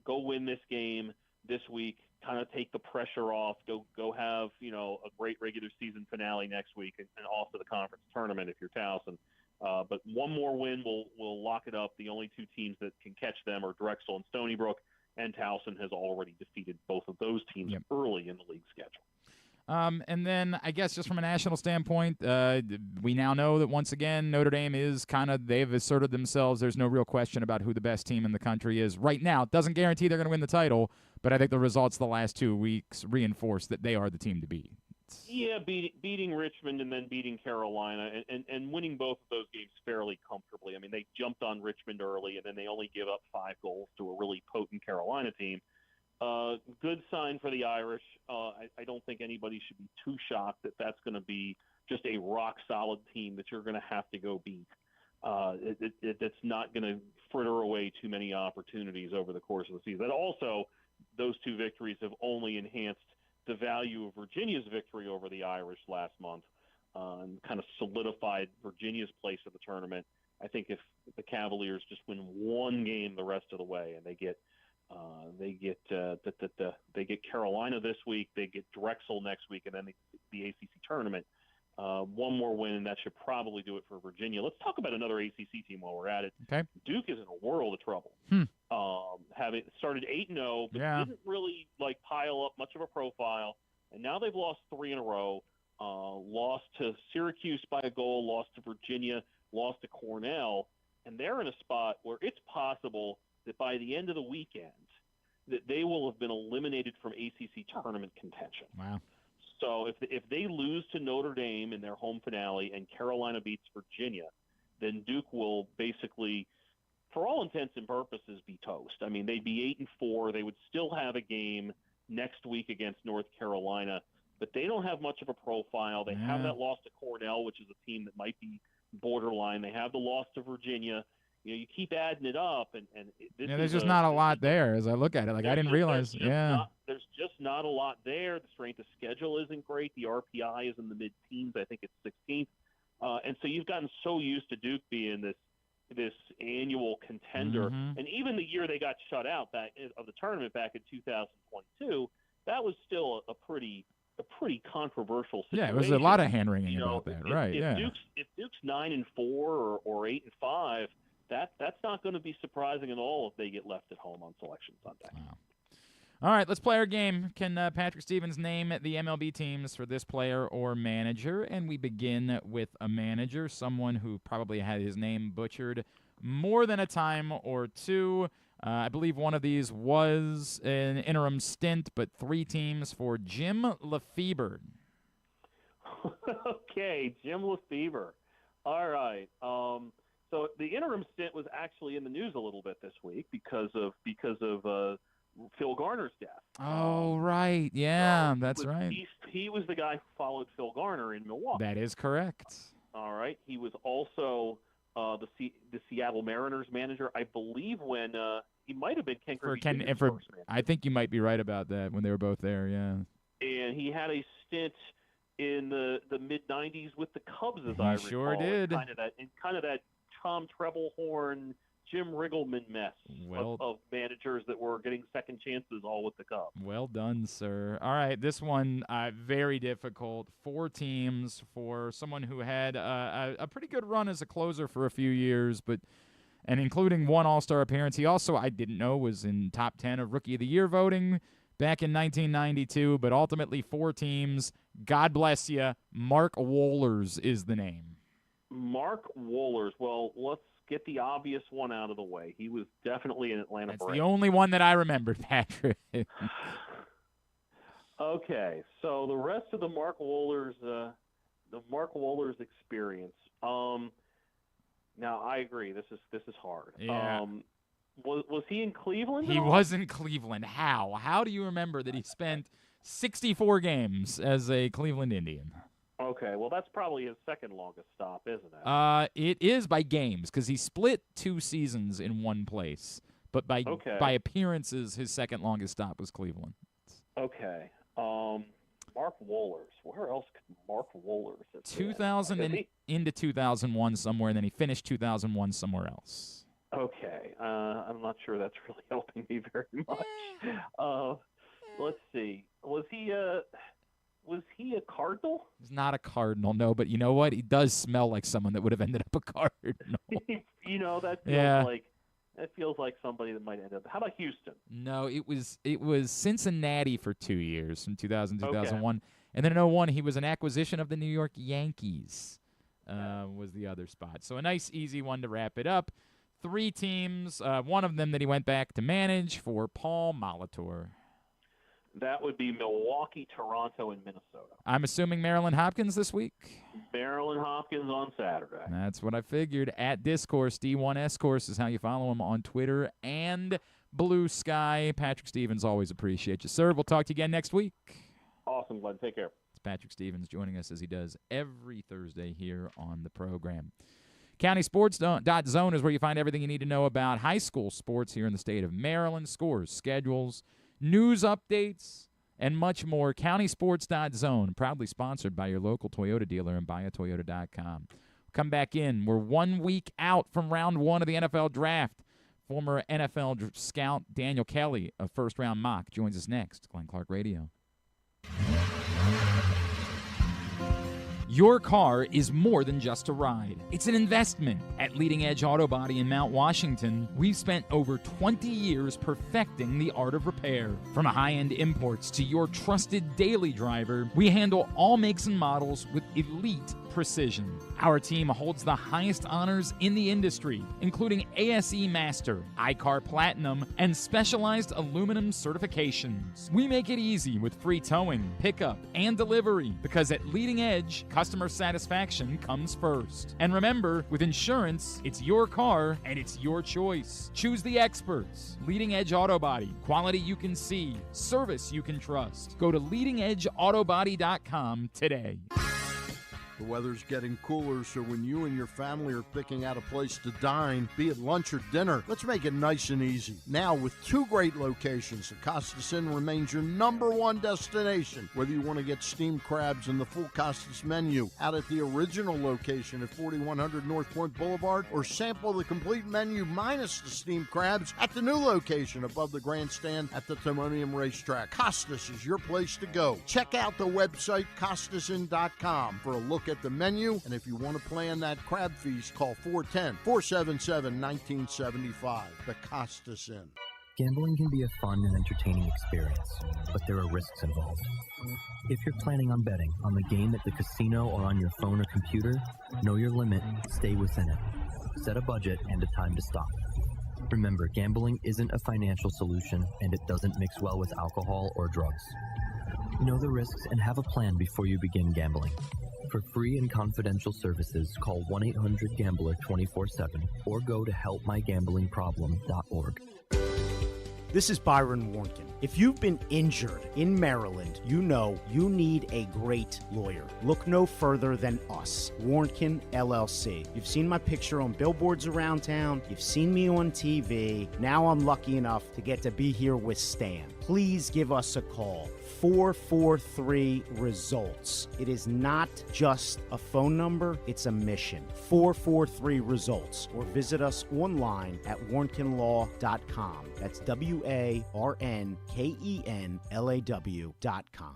go win this game this week, kind of take the pressure off, go have, a great regular season finale next week and off to the conference tournament if you're Towson. But one more win will lock it up. The only two teams that can catch them are Drexel and Stony Brook, and Towson has already defeated both of those teams early in the league schedule. And then I guess just from a national standpoint, we now know that once again Notre Dame is they've asserted themselves. There's no real question about who the best team in the country is right now. It doesn't guarantee they're going to win the title, but I think the results the last 2 weeks reinforce that they are the team to beat. Yeah, beating Richmond and then beating Carolina and winning both of those games fairly comfortably. I mean, they jumped on Richmond early, and then they only give up 5 goals to a really potent Carolina team. Good sign for the Irish. I don't think anybody should be too shocked that that's going to be just a rock-solid team that you're going to have to go beat. It's not going to fritter away too many opportunities over the course of the season. And also, those 2 victories have only enhanced the value of Virginia's victory over the Irish last month and kind of solidified Virginia's place in the tournament. I think if the Cavaliers just win one game the rest of the way and they get Carolina this week, they get Drexel next week, and then the ACC tournament. One more win, and that should probably do it for Virginia. Let's talk about another ACC team while we're at it. Okay. Duke is in a world of trouble. Having started 8-0, but didn't really pile up much of a profile, and now they've lost 3 in a row. Lost to Syracuse by a goal, lost to Virginia, lost to Cornell, and they're in a spot where it's possible that by the end of the weekend that they will have been eliminated from ACC tournament contention. Wow. So if they lose to Notre Dame in their home finale and Carolina beats Virginia, then Duke will basically, for all intents and purposes, be toast. I mean, they'd be 8-4. They would still have a game next week against North Carolina, but they don't have much of a profile. They have that loss to Cornell, which is a team that might be borderline. They have the loss to Virginia. You keep adding it up, and there's just not a lot there as I look at it. I didn't realize. There's just not a lot there. The strength of schedule isn't great. The RPI is in the mid-teens. I think it's 16th. And so you've gotten so used to Duke being this annual contender. And even the year they got shut out of the tournament back in 2022, that was still a pretty controversial situation. Yeah, it was a lot of hand-wringing about that, right? If Duke's 9-4 or 8-5, that's not going to be surprising at all if they get left at home on Selection Sunday. Wow. All right, let's play our game. Can Patrick Stevens name the MLB teams for this player or manager? And we begin with a manager, someone who probably had his name butchered more than a time or two. I believe one of these was an interim stint, but 3 teams for Jim Lefebvre. Okay, Jim Lefebvre. All right. So the interim stint was actually in the news a little bit this week because of Phil Garner's death. Oh, right. Yeah, that's right. He was the guy who followed Phil Garner in Milwaukee. That is correct. All right. He was also the Seattle Mariners manager, I believe, when he might have been Ken Griffey's first manager. I think you might be right about that when they were both there, yeah. And he had a stint in the mid-'90s with the Cubs, as I recall. Sure did. Kind of that Tom Treblehorn, Jim Riggleman mess of managers that were getting second chances all with the Cubs. Well done, sir. All right, this one, very difficult. 4 teams for someone who had a pretty good run as a closer for a few years, and including 1 All-Star appearance. He also, I didn't know, was in top 10 of Rookie of the Year voting back in 1992, but ultimately 4 teams. God bless you. Mark Wohlers is the name. Mark Wohlers. Well, let's get the obvious one out of the way. He was definitely an Atlanta Braves. That's the only one that I remembered, Patrick. Okay, so the rest of the Mark Wohlers experience. Now I agree. This is hard. Yeah. Was he in Cleveland? He was in Cleveland. How? How do you remember that he spent 64 games as a Cleveland Indian? Okay, well that's probably his second longest stop, isn't it? It is by games because he split 2 seasons in one place. But by appearances, his second longest stop was Cleveland. Okay. Mark Wohlers. Where else could Mark Wohlers have been? 2000 into 2001 somewhere, and then he finished 2001 somewhere else. Okay. I'm not sure that's really helping me very much. Let's see. Was he a Cardinal? He's not a Cardinal, no, but you know what? He does smell like someone that would have ended up a Cardinal. That feels like somebody that might end up. How about Houston? No, it was Cincinnati for 2 years, from 2000 to 2001. And then in 2001, he was an acquisition of the New York Yankees, was the other spot. So a nice, easy one to wrap it up. 3 teams, one of them that he went back to manage for Paul Molitor. That would be Milwaukee, Toronto, and Minnesota. I'm assuming Maryland Hopkins this week? Maryland Hopkins on Saturday. That's what I figured. At Discourse, D1S Course is how you follow him on Twitter and Blue Sky. Patrick Stevens, always appreciate you, sir. We'll talk to you again next week. Awesome, Glenn. Take care. It's Patrick Stevens joining us as he does every Thursday here on the program. CountySports.zone is where you find everything you need to know about high school sports here in the state of Maryland. Scores, schedules, news updates, and much more. CountySports.zone, proudly sponsored by your local Toyota dealer and buyatoyota.com. Come back in. We're 1 week out from round 1 of the NFL draft. Former NFL scout Daniel Kelly of First Round Mock joins us next. Glenn Clark Radio. Your car is more than just a ride. It's an investment. At Leading Edge Auto Body in Mount Washington, we've spent over 20 years perfecting the art of repair. From high-end imports to your trusted daily driver, we handle all makes and models with elite precision. Our team holds the highest honors in the industry, including ASE Master, iCar Platinum, and specialized aluminum certifications. We make it easy with free towing, pickup, and delivery because at Leading Edge, customer satisfaction comes first. And remember, with insurance, it's your car and it's your choice. Choose the experts. Leading Edge Auto Body. Quality you can see. Service you can trust. Go to leadingedautobody.com today. The weather's getting cooler, so when you and your family are picking out a place to dine, be it lunch or dinner, let's make it nice and easy. Now, with 2 great locations, the Costas Inn remains your #1 destination. Whether you want to get steamed crabs and the full Costas menu out at the original location at 4100 North Point Boulevard, or sample the complete menu minus the steamed crabs at the new location above the grandstand at the Timonium Racetrack, Costas is your place to go. Check out the website, CostasInn.com, for a look at the menu, and if you want to plan that crab feast, call 410-477-1975. The Costas Inn. Gambling can be a fun and entertaining experience, but there are risks involved. If you're planning on betting on the game at the casino or on your phone or computer, know your limit, stay within it. Set a budget and a time to stop. Remember, gambling isn't a financial solution, and it doesn't mix well with alcohol or drugs. Know the risks and have a plan before you begin gambling. For free and confidential services, call 1-800-GAMBLER 24/7 or go to helpmygamblingproblem.org. This is Byron Warnken. If you've been injured in Maryland, you know you need a great lawyer. Look no further than us, Warnken LLC. You've seen my picture on billboards around town. You've seen me on TV. Now I'm lucky enough to get to be here with Stan. Please give us a call. 443-RESULTS. It is not just a phone number, it's a mission. 443-RESULTS. Or visit us online at warnkenlaw.com. That's WARNKENLAW.com.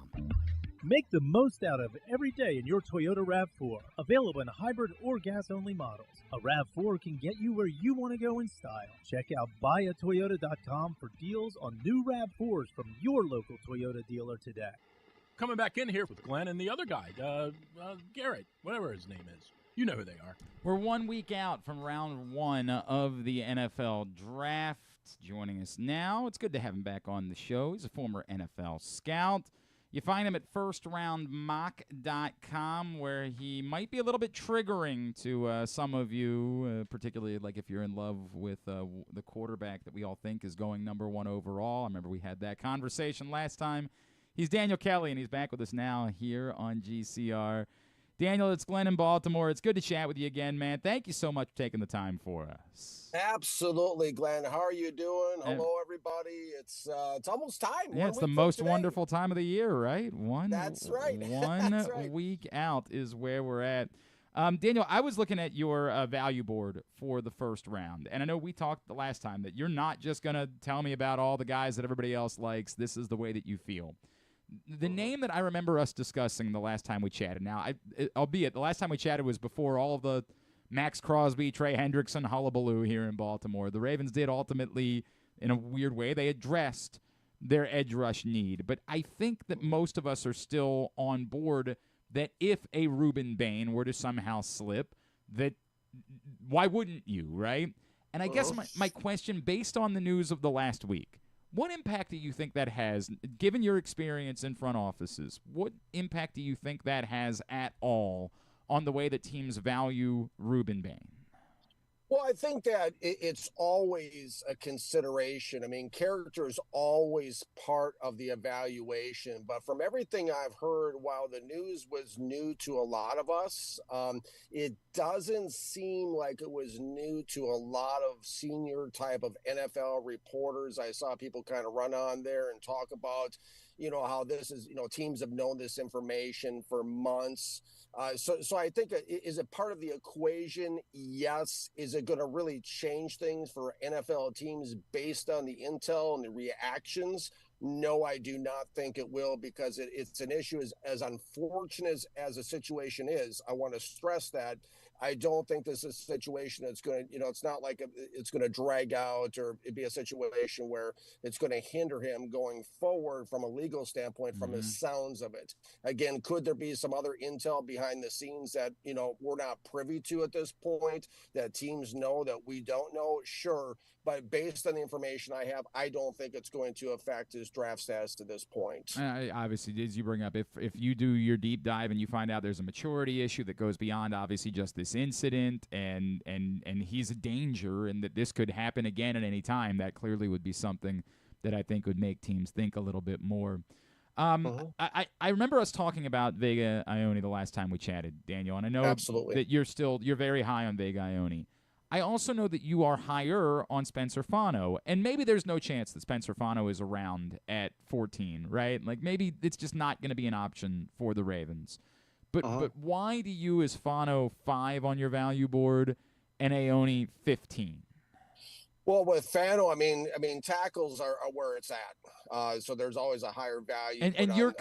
Make the most out of every day in your Toyota RAV4. Available in hybrid or gas-only models. A RAV4 can get you where you want to go in style. Check out buyatoyota.com for deals on new RAV4s from your local Toyota dealer today. Coming back in here with Glenn and the other guy, Garrett, whatever his name is. You know who they are. We're 1 week out from round 1 of the NFL draft. Joining us now, it's good to have him back on the show. He's a former NFL scout. You find him at firstroundmock.com, where he might be a little bit triggering to some of you, particularly like if you're in love with the quarterback that we all think is going number 1 overall. I remember we had that conversation last time. He's Daniel Kelly, and he's back with us now here on GCR. Daniel, it's Glenn in Baltimore. It's good to chat with you again, man. Thank you so much for taking the time for us. Absolutely, Glenn. How are you doing? Hello, everybody. It's almost time. Yeah, it's the most wonderful time of the year, right? That's right. One That's right. week out is where we're at. Daniel, I was looking at your value board for the first round, and I know we talked the last time that you're not just going to tell me about all the guys that everybody else likes. This is the way that you feel. The name that I remember us discussing the last time we chatted, now, albeit the last time we chatted was before all of the Max Crosby, Trey Hendrickson hullabaloo here in Baltimore. The Ravens did ultimately, in a weird way, they addressed their edge rush need. But I think that most of us are still on board that if a Ruben Bain were to somehow slip, that why wouldn't you, right? And I guess my question, based on the news of the last week, what impact do you think that has, given your experience in front offices, what impact do you think that has at all on the way that teams value Ruben Bain? Well, I think that it's always a consideration. I mean, character is always part of the evaluation. But from everything I've heard, while the news was new to a lot of us, it doesn't seem like it was new to a lot of senior type of NFL reporters. I saw people kind of run on there and talk about, how this is, teams have known this information for months. So I think, is it part of the equation? Yes. Is it going to really change things for NFL teams based on the intel and the reactions? No, I do not think it will, because it's an issue as unfortunate as the situation is. I want to stress that. I don't think this is a situation that's going to, it's not like it's going to drag out or it'd be a situation where it's going to hinder him going forward from a legal standpoint, from the sounds of it. Again, could there be some other intel behind the scenes that, we're not privy to at this point, that teams know that we don't know? Sure. But based on the information I have, I don't think it's going to affect his draft status to this point. Obviously, as you bring up, if you do your deep dive and you find out there's a maturity issue that goes beyond obviously just this incident, and he's a danger, and that this could happen again at any time, that clearly would be something that I think would make teams think a little bit more. I remember us talking about Vega Ione the last time we chatted, Daniel, and I know that you're very high on Vega Ione. I also know that you are higher on Spencer Fano, and maybe there's no chance that Spencer Fano is around at 14, right? Like, maybe it's just not going to be an option for the Ravens. But why do you, is Fano 5 on your value board and Ione 15? Well, with Fano, I mean, tackles are where it's at. So there's always a higher value. And you're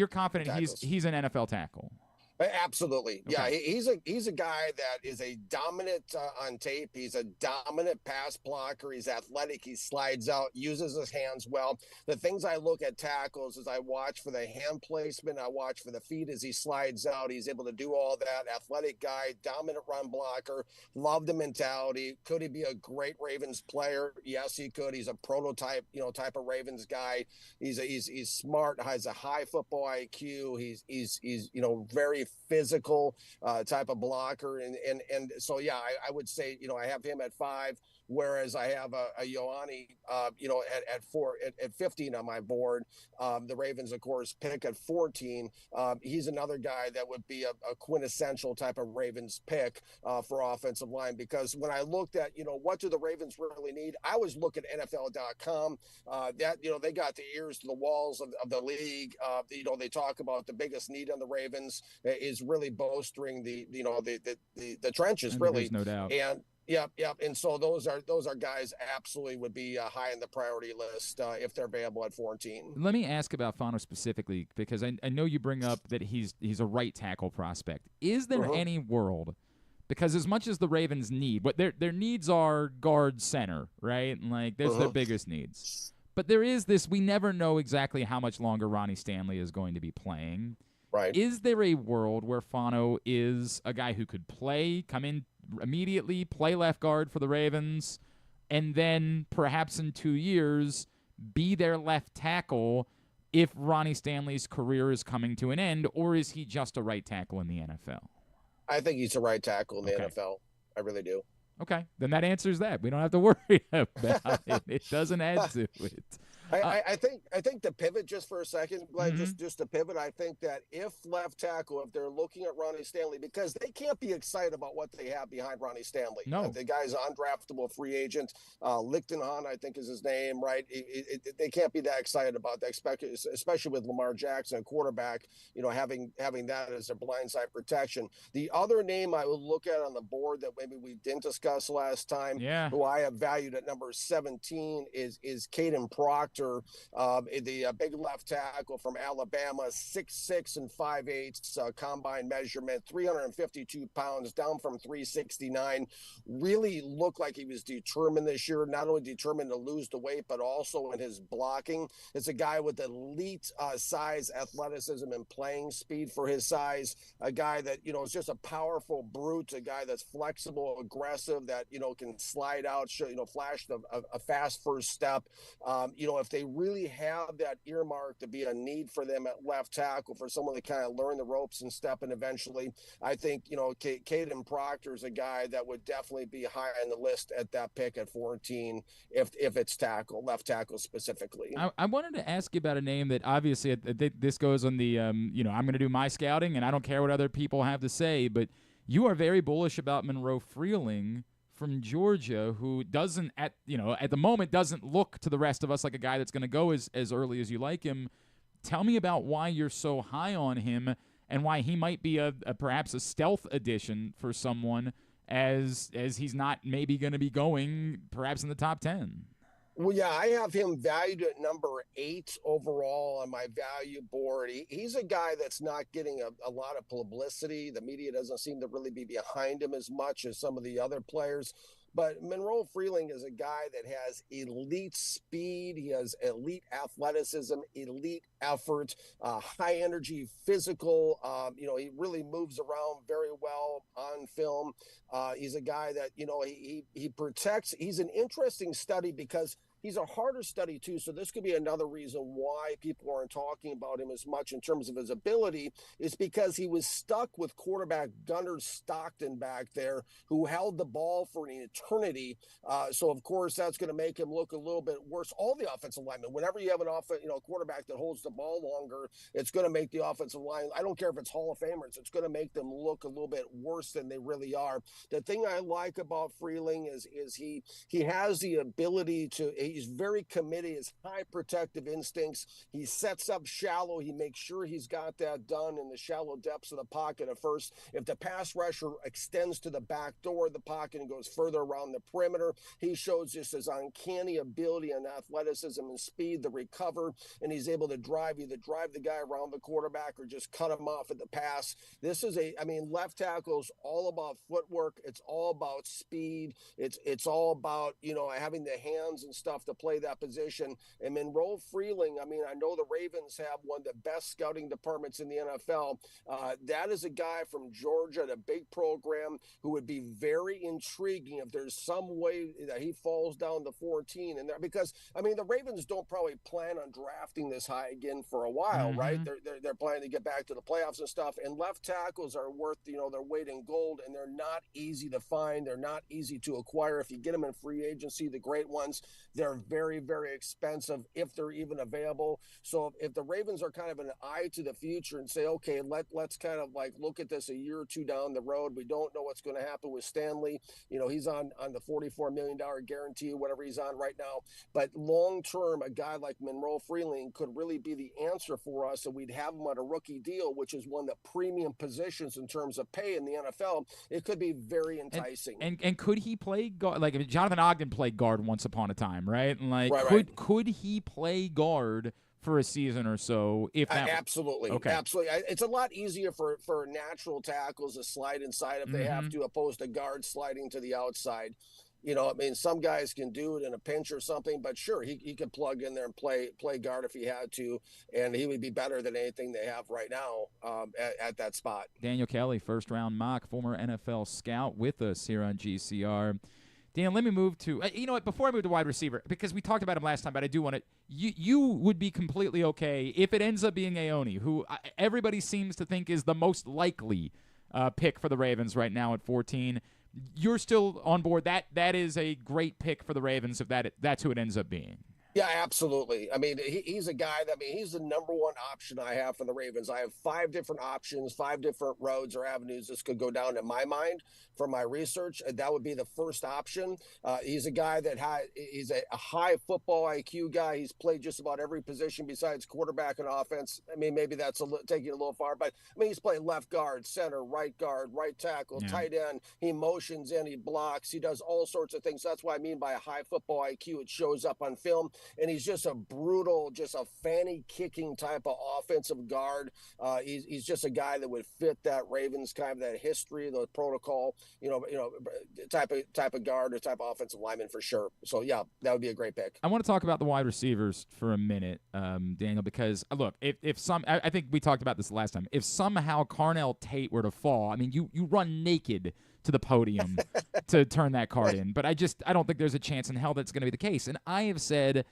confident he's an NFL tackle. Absolutely. Yeah, he's a guy that is a dominant on tape. He's a dominant pass blocker. He's athletic. He slides out, uses his hands well. The things I look at tackles is I watch for the hand placement. I watch for the feet as he slides out. He's able to do all that. Athletic guy, dominant run blocker. Love the mentality. Could he be a great Ravens player? Yes, he could. He's a prototype, type of Ravens guy. He's smart. Has a high football IQ. He's very physical type of blocker, and so I would say I have him at 5, whereas I have a Ioane at 15 on my board. The Ravens, of course, pick at 14. He's another guy that would be a quintessential type of Ravens pick for offensive line, because when I looked at what do the Ravens really need, I was looking at NFL.com. That they got the ears to the walls of the league. They talk about the biggest need on the Ravens is really bolstering the trenches, really. There's no doubt. And and so those are guys absolutely would be high on the priority list if they're available at 14. Let me ask about Fano specifically, because I know you bring up that he's a right tackle prospect. Is there any world, because as much as the Ravens need, what their needs are guard, center, right? Like, there's their biggest needs. But there is this, we never know exactly how much longer Ronnie Stanley is going to be playing. Right. Is there a world where Fano is a guy who could come in immediately, play left guard for the Ravens, and then perhaps in 2 years be their left tackle if Ronnie Stanley's career is coming to an end, or is he just a right tackle in the NFL? I think he's a right tackle in the NFL. I really do. Okay, then that answers that. We don't have to worry about it. It doesn't add to it. I think to pivot just for a second, Glenn, just to pivot, I think that if left tackle, if they're looking at Ronnie Stanley, because they can't be excited about what they have behind Ronnie Stanley. No. The guy's an undraftable free agent. Lichtenhahn, I think is his name, right? They can't be that excited about that, especially with Lamar Jackson, quarterback, having that as their blindside protection. The other name I would look at on the board that maybe we didn't discuss last time, who I have valued at number 17 is Caden Proctor. The big left tackle from Alabama, 6'6" and 5'8", combine measurement, 352 pounds, down from 369. Really looked like he was determined this year, not only determined to lose the weight, but also in his blocking. It's a guy with elite size, athleticism, and playing speed for his size. A guy that, is just a powerful brute, a guy that's flexible, aggressive, that, can slide out, flash a fast first step. If they really have that earmark to be a need for them at left tackle, for someone to kind of learn the ropes and step in eventually, I think, Caden Proctor is a guy that would definitely be high on the list at that pick at 14 if it's left tackle specifically. I wanted to ask you about a name that obviously this goes on the, I'm going to do my scouting and I don't care what other people have to say, but you are very bullish about Monroe Freeling from Georgia, who doesn't at the moment doesn't look to the rest of us like a guy that's going to go as early as you like him. Tell me about why you're so high on him and why he might be perhaps a stealth addition for someone as he's not maybe going to be going perhaps in the top 10. Well, yeah, I have him valued at number 8 overall on my value board. He's a guy that's not getting a lot of publicity. The media doesn't seem to really be behind him as much as some of the other players. But Monroe Freeling is a guy that has elite speed. He has elite athleticism, elite effort, high energy, physical. He really moves around very well on film. He's a guy that, he protects. He's an interesting study because he's a harder study too, so this could be another reason why people aren't talking about him as much in terms of his ability, is because he was stuck with quarterback Gunnar Stockton back there, who held the ball for an eternity. So of course that's going to make him look a little bit worse. All the offensive linemen, whenever you have an quarterback that holds the ball longer, it's going to make the offensive line, I don't care if it's Hall of Famers, it's going to make them look a little bit worse than they really are. The thing I like about Freeling is he has the ability to. He's very committed, his high protective instincts. He sets up shallow. He makes sure he's got that done in the shallow depths of the pocket at first. If the pass rusher extends to the back door of the pocket and goes further around the perimeter, he shows just his uncanny ability and athleticism and speed to recover, and he's able to either drive the guy around the quarterback or just cut him off at the pass. This is left tackle's all about footwork. It's all about speed. It's all about, having the hands and stuff to play that position. And Monroe Freeling, I know the Ravens have one of the best scouting departments in the NFL. That is a guy from Georgia, a big program, who would be very intriguing if there's some way that he falls down to 14 in there, because the Ravens don't probably plan on drafting this high again for a while, right? They're planning to get back to the playoffs and stuff, and left tackles are worth their weight in gold, and they're not easy to find. They're not easy to acquire. If you get them in free agency, the great ones, they're very, very expensive if they're even available. So if the Ravens are kind of an eye to the future and say, okay, let's kind of look at this a year or two down the road. We don't know what's going to happen with Stanley. He's on the $44 million guarantee, whatever he's on right now. But long term, a guy like Monroe Freeling could really be the answer for us, and we'd have him on a rookie deal, which is one of the premium positions in terms of pay in the NFL. It could be very enticing. And could he play guard? Jonathan Ogden played guard once upon a time, right? And could he play guard for a season or so? If that absolutely, okay. Absolutely, it's a lot easier for natural tackles to slide inside if they have to, opposed to guards sliding to the outside. Some guys can do it in a pinch or something, but sure, he could plug in there and play guard if he had to, and he would be better than anything they have right now at that spot. Daniel Kelly, first-round mock, former NFL scout with us here on GCR. Dan, let me move to you know what? Before I move to wide receiver, because we talked about him last time, but I do want to. You would be completely okay if it ends up being Aoni, who everybody seems to think is the most likely pick for the Ravens right now at 14. You're still on board. That is a great pick for the Ravens if that's who it ends up being. Yeah, absolutely. I mean, he's a guy that, I mean, he's the number one option I have for the Ravens. I have 5 different options, 5 different roads or avenues this could go down in my mind from my research. That would be the first option. He's a guy that he's a high football IQ guy. He's played just about every position besides quarterback and offense. I mean, maybe that's taking it a little far, but I mean, he's played left guard, center, right tackle, tight end. He motions in, he blocks, he does all sorts of things. That's what I mean by a high football IQ. It shows up on film. And he's just a brutal, just a fanny kicking type of offensive guard. He's just a guy that would fit that Ravens kind of that history, the protocol, type of guard or type of offensive lineman for sure. So yeah, that would be a great pick. I want to talk about the wide receivers for a minute, Daniel, because look, I think we talked about this last time. If somehow Carnell Tate were to fall, I mean, you run naked to the podium to turn that card in. But I don't think there's a chance in hell that's going to be the case. And I have said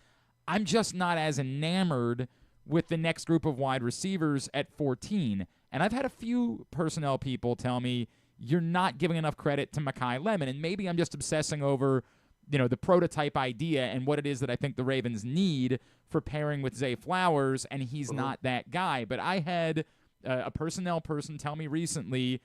I'm just not as enamored with the next group of wide receivers at 14. And I've had a few personnel people tell me you're not giving enough credit to Mekhi Lemon. And maybe I'm just obsessing over, the prototype idea and what it is that I think the Ravens need for pairing with Zay Flowers, and he's not that guy. But I had a personnel person tell me recently,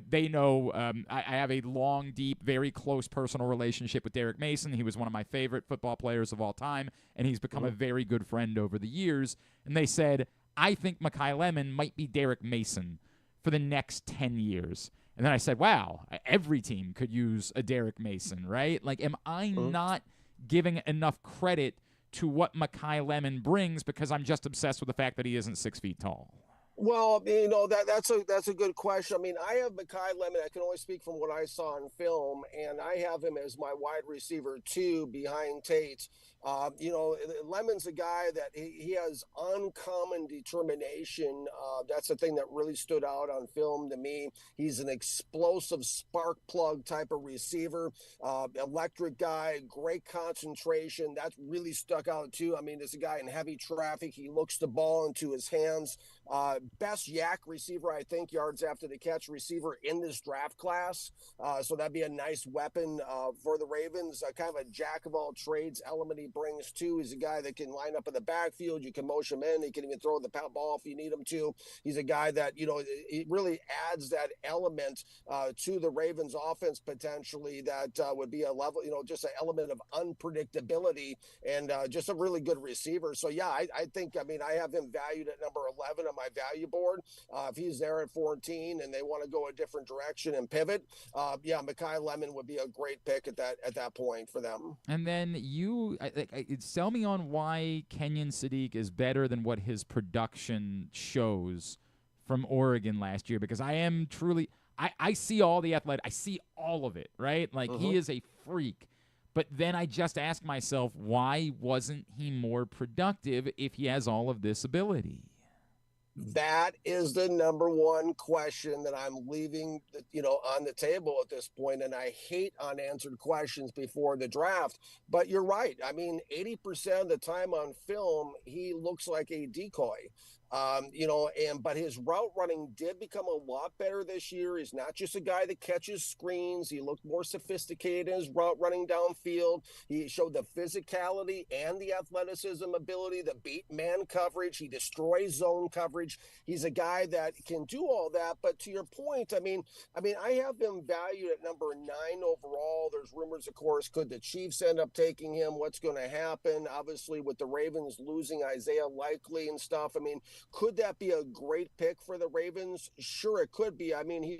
they know I have a long, deep, very close personal relationship with Derek Mason. He was one of my favorite football players of all time, and he's become a very good friend over the years. And they said, I think Mekhi Lemon might be Derek Mason for the next 10 years. And then I said, wow, every team could use a Derek Mason, right? Like, am I not giving enough credit to what Mekhi Lemon brings because I'm just obsessed with the fact that he isn't 6 feet tall? Well, that's a good question. I mean, I have Mekhi Lemon. I can only speak from what I saw in film, and I have him as my wide receiver 2 behind Tate. Lemon's a guy that he has uncommon determination. That's the thing that really stood out on film to me. He's an explosive spark plug type of receiver, electric guy, great concentration. That really stuck out too. I mean, this is a guy in heavy traffic. He looks the ball into his hands. Best yak receiver, I think, yards after the catch receiver in this draft class. So that'd be a nice weapon for the Ravens. Kind of a jack of all trades element he brings too. He's a guy that can line up in the backfield. You can motion him in. He can even throw the ball if you need him to. He's a guy that, he really adds that element to the Ravens offense potentially that would be a level, just an element of unpredictability and just a really good receiver. So yeah, I think, I have him valued at number 11 on my value board. If he's there at 14 and they want to go a different direction and pivot, Mekhi Lemon would be a great pick at that point for them. And then sell me on why Kenyon Sadiq is better than what his production shows from Oregon last year, because I am truly I see all the I see all of it, right? Like he is a freak. But then I just ask myself, why wasn't he more productive if he has all of this ability? That is the number one question that I'm leaving, on the table at this point. And I hate unanswered questions before the draft. But you're right. I mean, 80% of the time on film, he looks like a decoy. But his route running did become a lot better this year. He's not just a guy that catches screens. He looked more sophisticated in his route running downfield. He showed the physicality and the athleticism ability, the beat man coverage. He destroys zone coverage. He's a guy that can do all that. But to your point, I have him valued at number 9 overall. There's rumors, of course, could the Chiefs end up taking him? What's going to happen? Obviously, with the Ravens losing Isaiah Likely and stuff. Could that be a great pick for the Ravens? Sure, it could be.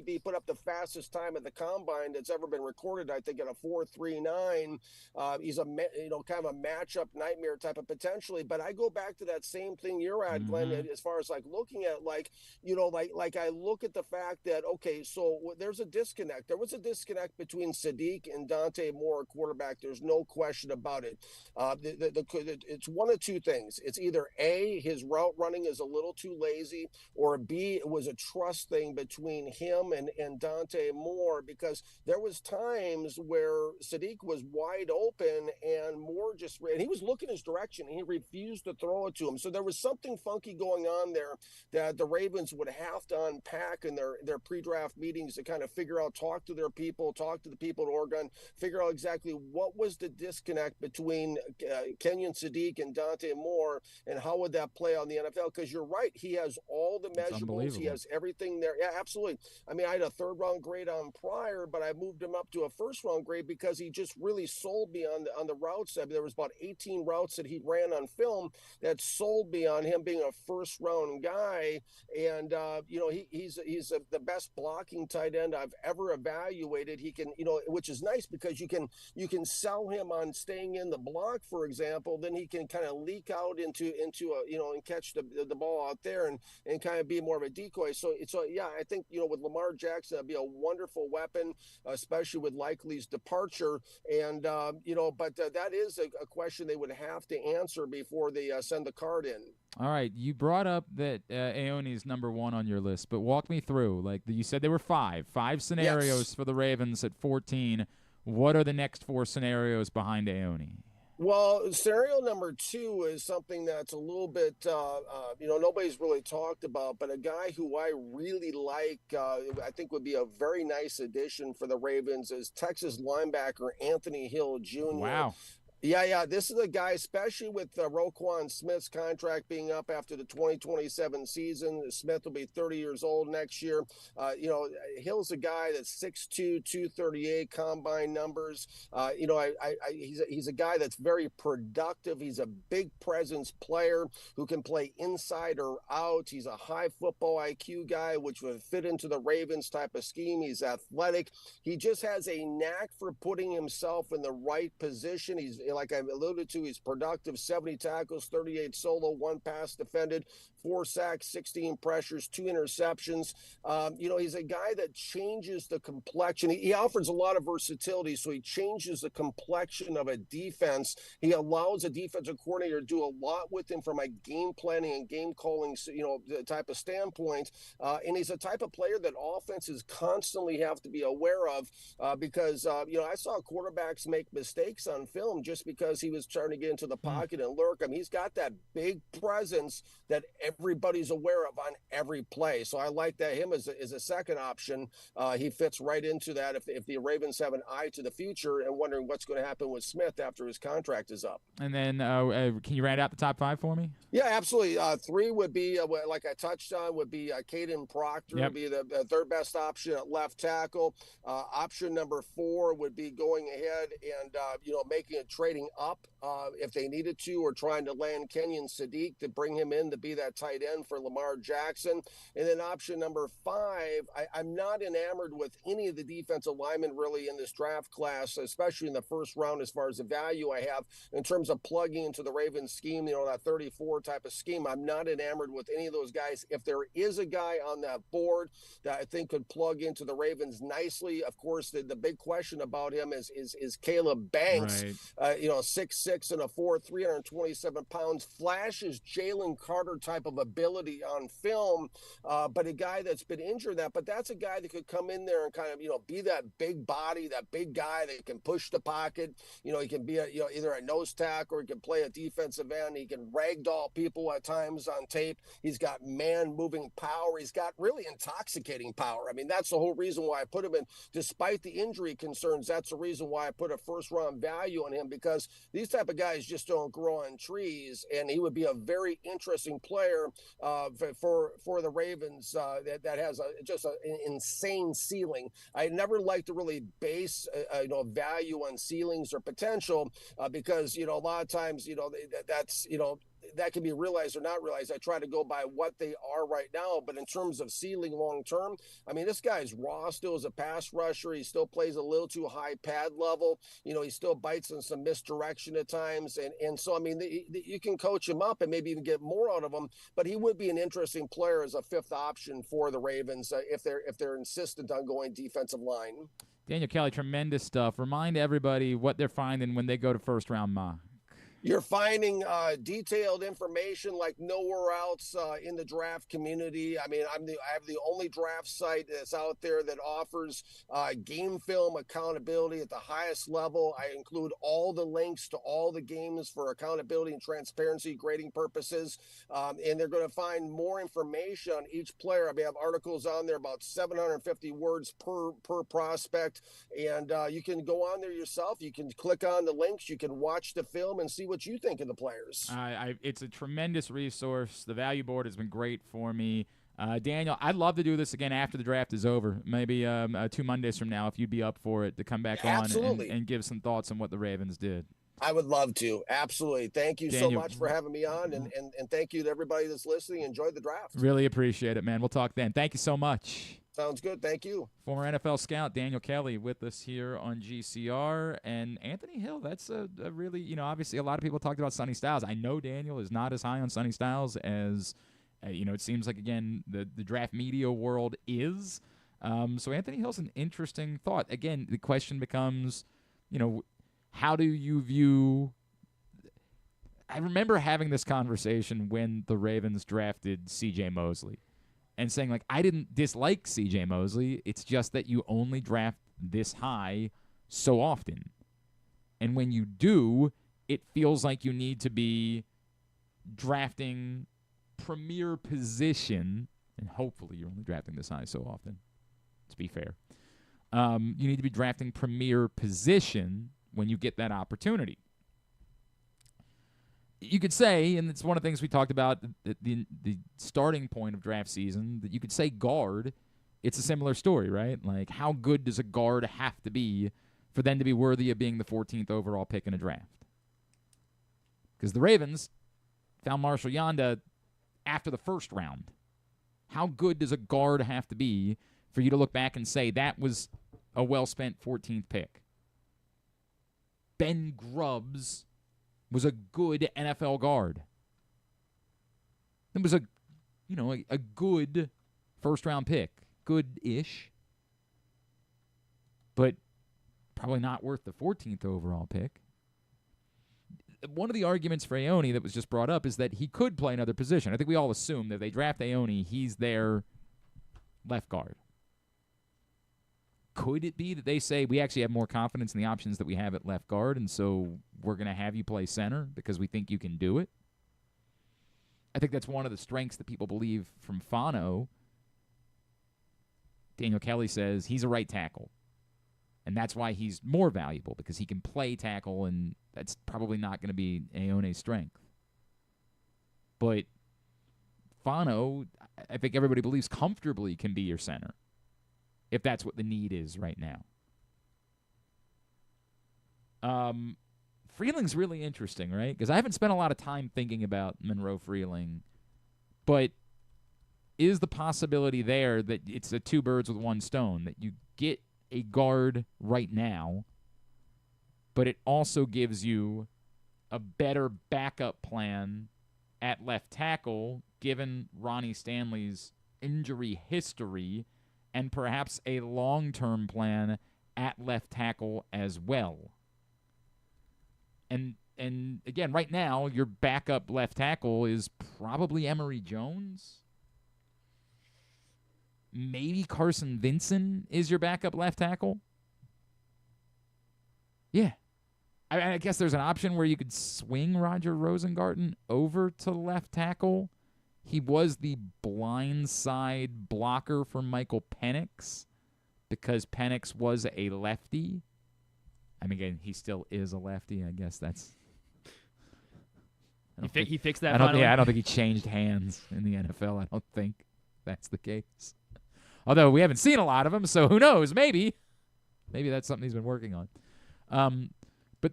He put up the fastest time at the combine that's ever been recorded, I think, at a 4.39. He's a kind of a matchup nightmare type of potentially. But I go back to that same thing you're at, Glenn, as far as looking at I look at the fact that, okay, so there's a disconnect. There was a disconnect between Sadiq and Dante Moore, quarterback. There's no question about it. It's one of two things. It's either A, his route running is a little too lazy, or B, it was a trust thing between him and Dante Moore, because there was times where Sadiq was wide open and Moore and he was looking his direction and he refused to throw it to him. So there was something funky going on there that the Ravens would have to unpack in their pre-draft meetings to kind of figure out, talk to their people, talk to the people at Oregon, figure out exactly what was the disconnect between Kenyon Sadiq and Dante Moore, and how would that play on the NFL? Because you're right, he has all the measurables, he has everything there. Yeah, absolutely. I mean, I had a 3rd-round grade on Pryor, but I moved him up to a 1st-round grade because he just really sold me on the routes. I mean, there was about 18 routes that he ran on film that sold me on him being a 1st-round guy. And he's the best blocking tight end I've ever evaluated. He can, which is nice because you can sell him on staying in the block, for example. Then he can kind of leak out into a, and catch the ball out there and kind of be more of a decoy. So yeah, I think, with Lamar Jackson, that'd be a wonderful weapon, especially with Likely's departure. And, but that is a question they would have to answer before they send the card in. All right, you brought up that Aoni is number 1 on your list, but walk me through. Like you said, there were five scenarios for the Ravens at 14. What are the next 4 scenarios behind Aoni? Well, scenario number 2 is something that's a little bit, nobody's really talked about, but a guy who I really like, I think would be a very nice addition for the Ravens, is Texas linebacker Anthony Hill Jr. Wow. Yeah. This is a guy, especially with Roquan Smith's contract being up after the 2027 season. Smith will be 30 years old next year. Hill's a guy that's 6'2", 238 combine numbers. He's a guy that's very productive. He's a big presence player who can play inside or out. He's a high football IQ guy, which would fit into the Ravens type of scheme. He's athletic. He just has a knack for putting himself in the right position. He's, like I alluded to, he's productive. 70 tackles, 38 solo, 1 pass defended, 4 sacks, 16 pressures, 2 interceptions. He's a guy that changes the complexion. He offers a lot of versatility, so he changes the complexion of a defense. He allows a defensive coordinator to do a lot with him from a game planning and game calling, type of standpoint. And he's a type of player that offenses constantly have to be aware of because, I saw quarterbacks make mistakes on film just because he was trying to get into the pocket and lurk. I mean, he's got that big presence that everybody's aware of on every play. So I like that him as a second option. He fits right into that if the Ravens have an eye to the future and wondering what's going to happen with Smith after his contract is up. And then can you round out the top 5 for me? Yeah, absolutely. 3 would be, like I touched on, would be Caden Proctor, would be the 3rd best option at left tackle. Option number 4 would be going ahead and, making a trading up if they needed to, or trying to land Kenyon Sadiq to bring him in to be that tight end for Lamar Jackson. And then option number 5, I'm not enamored with any of the defensive linemen really in this draft class, especially in the 1st round as far as the value I have in terms of plugging into the Ravens scheme, that 34 type of scheme. I'm not enamored with any of those guys. If there is a guy on that board that I think could plug into the Ravens nicely, of course, the big question about him is Caleb Banks, right. 6'6" and a 4, 327 pounds, flashes Jalen Carter type of ability on film, but a guy that's been injured but that's a guy that could come in there and kind of, be that big body, that big guy that can push the pocket. He can be either a nose tackle or he can play a defensive end. He can ragdoll people at times on tape. He's got man-moving power. He's got really intoxicating power. I mean, that's the whole reason why I put him in. Despite the injury concerns, that's the reason why I put a 1st-round value on him, because these type of guys just don't grow on trees, and he would be a very interesting player for the Ravens that has just an insane ceiling. I never like to really base value on ceilings or potential because a lot of times that's that can be realized or not realized. I try to go by what they are right now, but in terms of ceiling long term, I mean, this guy's raw still as a pass rusher. He still plays a little too high pad level. He still bites in some misdirection at times, and so I mean, you can coach him up and maybe even get more out of him. But he would be an interesting player as a 5th option for the Ravens if they're insistent on going defensive line. Daniel Kelly, tremendous stuff. Remind everybody what they're finding when they go to 1st round mock. You're finding detailed information like nowhere else in the draft community. I mean, I have the only draft site that's out there that offers game film accountability at the highest level. I include all the links to all the games for accountability and transparency grading purposes. And they're going to find more information on each player. I mean, I have articles on there about 750 words per prospect. And you can go on there yourself. You can click on the links. You can watch the film and see what you think of the players. It's a tremendous resource. The value board has been great for me. Daniel, I'd love to do this again after the draft is over. Maybe 2 Mondays from now, if you'd be up for it, to come back on and give some thoughts on what the Ravens did. I would love to. Absolutely. Thank you so much for having me on, and thank you to everybody that's listening. Enjoy the draft. Really appreciate it, man. We'll talk then. Thank you so much. Sounds good. Thank you. Former NFL scout Daniel Kelly with us here on GCR. And Anthony Hill, that's a really, obviously a lot of people talked about Sonny Styles. I know Daniel is not as high on Sonny Styles as, it seems like, again, the draft media world is. So Anthony Hill's an interesting thought. Again, the question becomes, how do you view – I remember having this conversation when the Ravens drafted C.J. Mosley. And saying, like, I didn't dislike C.J. Mosley. It's just that you only draft this high so often. And when you do, it feels like you need to be drafting premier position. And hopefully you're only drafting this high so often, to be fair. You need to be drafting premier position when you get that opportunity. You could say, and it's one of the things we talked about at the starting point of draft season, that you could say guard. It's a similar story, right? Like, how good does a guard have to be for them to be worthy of being the 14th overall pick in a draft? Because the Ravens found Marshall Yanda after the first round. How good does a guard have to be for you to look back and say that was a well-spent 14th pick? Ben Grubbs was a good NFL guard. It was a good first-round pick. Good-ish. But probably not worth the 14th overall pick. One of the arguments for Aoni that was just brought up is that he could play another position. I think we all assume that if they draft Aoni, he's their left guard. Could it be that they say, we actually have more confidence in the options that we have at left guard, and so we're going to have you play center because we think you can do it? I think that's one of the strengths that people believe from Fano. Daniel Kelly says he's a right tackle, and that's why he's more valuable, because he can play tackle, and that's probably not going to be Aone's strength. But Fano, I think everybody believes comfortably can be your center, if that's what the need is right now. Freeling's really interesting, right? Because I haven't spent a lot of time thinking about Monroe Freeling, but is the possibility there that it's a two birds with one stone, that you get a guard right now, but it also gives you a better backup plan at left tackle, given Ronnie Stanley's injury history, and perhaps a long-term plan at left tackle as well. And again, right now, your backup left tackle is probably Emory Jones. Maybe Carson Vinson is your backup left tackle. Yeah. I guess there's an option where you could swing Roger Rosengarten over to left tackle. He was the blind side blocker for Michael Penix because Penix was a lefty. I mean, again, he still is a lefty. I guess that's... He fixed that. I don't think he changed hands in the NFL. I don't think that's the case. Although we haven't seen a lot of them, so who knows? Maybe that's something he's been working on. But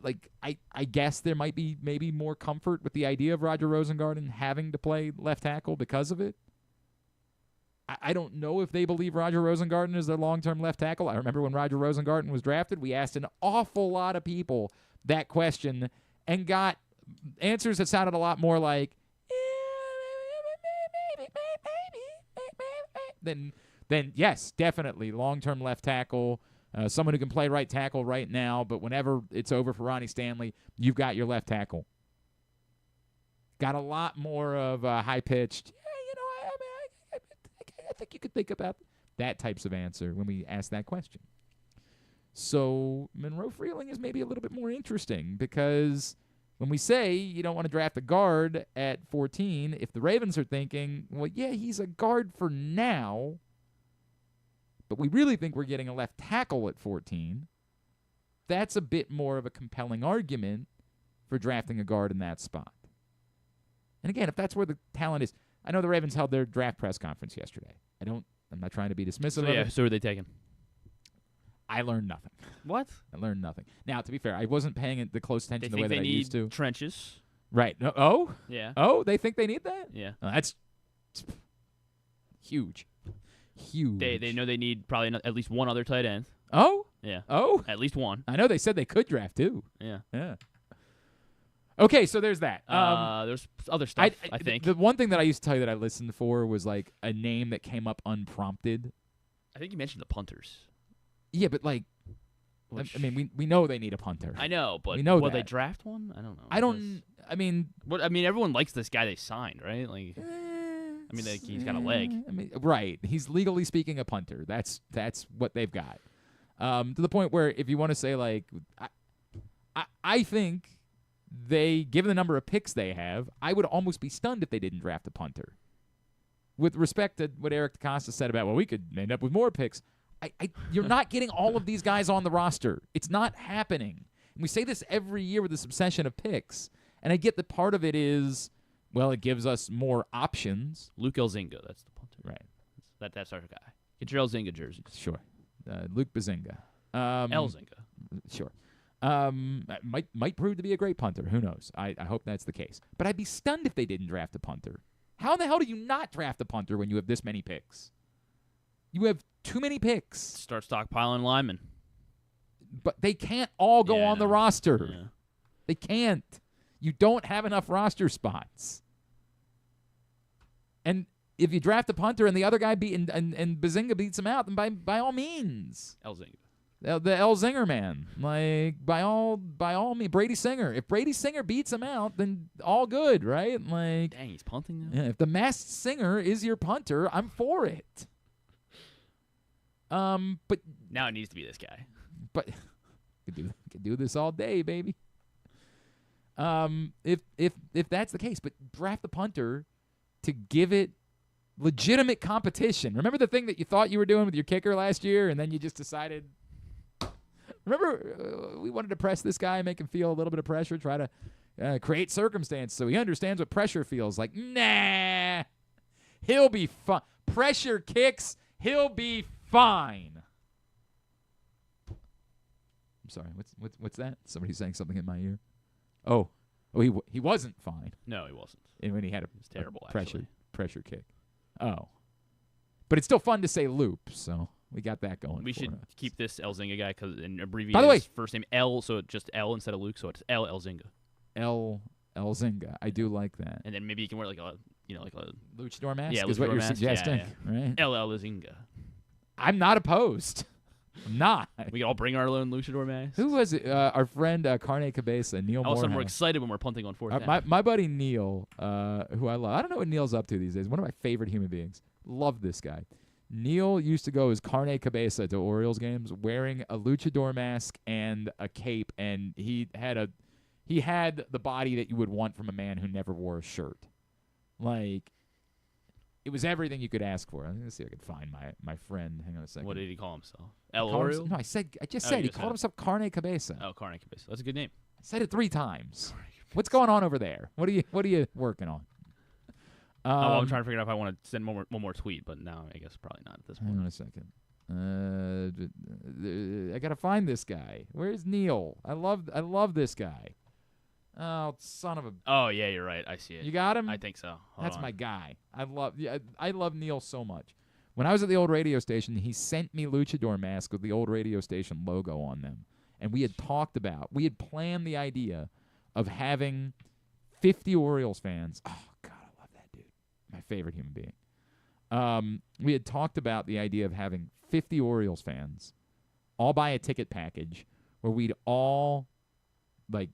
like, I guess there might be maybe more comfort with the idea of Roger Rosengarten having to play left tackle because of it. I don't know if they believe Roger Rosengarten is their long-term left tackle. I remember when Roger Rosengarten was drafted, we asked an awful lot of people that question and got answers that sounded a lot more like, then yes, definitely long-term left tackle. Someone who can play right tackle right now, but whenever it's over for Ronnie Stanley, you've got your left tackle. Got a lot more of high-pitched, I think you could think about that types of answer when we ask that question. So Monroe Freeling is maybe a little bit more interesting because when we say you don't want to draft a guard at 14, if the Ravens are thinking, well, yeah, he's a guard for now, but we really think we're getting a left tackle at 14, that's a bit more of a compelling argument for drafting a guard in that spot. And again, if that's where the talent is, I know the Ravens held their draft press conference yesterday. I'm not trying to be dismissive of it. So who are they taking? I learned nothing. What? I learned nothing. Now, to be fair, I wasn't paying the close attention the way that I used to. Trenches. Right. Oh? Yeah. Oh, they think they need that? Yeah. That's huge. Huge. They know they need probably at least one other tight end. Oh? Yeah. Oh? At least one. I know they said they could draft two. Yeah. Yeah. Okay, so there's that. There's other stuff, I think. The one thing that I used to tell you that I listened for was like a name that came up unprompted. I think you mentioned the punters. Yeah, but like, I mean, we know they need a punter. I know, but we know will that. they draft one? I don't know. I mean, everyone likes this guy they signed, right? Like, he's got a leg. Right. He's legally speaking a punter. That's what they've got. To the point where if you want to say like, I think given the number of picks they have, I would almost be stunned if they didn't draft a punter. With respect to what Eric DeCosta said about, well, we could end up with more picks. You're not getting all of these guys on the roster. It's not happening. And we say this every year with this obsession of picks. And I get that part of it is, well, it gives us more options. Luke Elzinga, that's the punter. Right. That's our guy. Get your Elzinga jerseys. Sure. Luke Bazinga. Elzinga. Sure. Might prove to be a great punter. Who knows? I hope that's the case. But I'd be stunned if they didn't draft a punter. How in the hell do you not draft a punter when you have this many picks? You have too many picks. Start stockpiling linemen. But they can't all go on the roster. Yeah. They can't. You don't have enough roster spots. And if you draft a punter and the other guy and Bazinga beats him out, then by all means. Elzinga. The Elzinger man. Like, by all means, Brady Singer. If Brady Singer beats him out, then all good, right? Like, dang, he's punting now? Yeah, if the masked singer is your punter, I'm for it. But now it needs to be this guy. But could do this all day, baby. If that's the case, but draft the punter to give it legitimate competition. Remember the thing that you thought you were doing with your kicker last year, and then you just decided. Remember, we wanted to press this guy, make him feel a little bit of pressure, try to create circumstance so he understands what pressure feels like. Nah, he'll be fine. Pressure kicks, he'll be fine. I'm sorry. What's that? Somebody's saying something in my ear. Oh, he wasn't fine. No, he wasn't. And when he had it's terrible, pressure kick. Oh, but it's still fun to say loop. So we got that going. We should keep this Elzinga guy and abbreviate By the way, his first name L, so it's just L instead of Luke, so it's L Elzinga. Elzinga. I do like that. And then maybe you can wear like a luchador mask. Yeah, is what you're suggesting, right? L Elzinga. I'm not opposed. I'm not. We can all bring our own luchador masks. Who was it? Our friend Carne Cabeza, Neil Moore. All of a sudden, we're excited when we're punting on fourth down. My buddy Neil, who I love. I don't know what Neil's up to these days. One of my favorite human beings. Love this guy. Neil used to go as Carne Cabeza to Orioles games wearing a luchador mask and a cape, and he had the body that you would want from a man who never wore a shirt. Like, it was everything you could ask for. I'm going to see if I can find my friend. Hang on a second. What did he call himself? El Oriole? No, I just said he called himself Carne Cabeza. Oh, Carne Cabeza. That's a good name. I said it 3 times. What's going on over there? What are you working on? I'm trying to figure out if I want to send one more tweet, but now I guess probably not at this point. Hang on a second. I gotta find this guy. Where's Neil? I love this guy. Oh, son of a! Oh yeah, you're right. I see it. You got him? I think so. That's my guy. I love Neil so much. When I was at the old radio station, he sent me luchador masks with the old radio station logo on them, and we had planned the idea of having 50 Orioles fans. Oh God, I love that dude. My favorite human being. We had talked about the idea of having 50 Orioles fans all buy a ticket package where we'd all, like,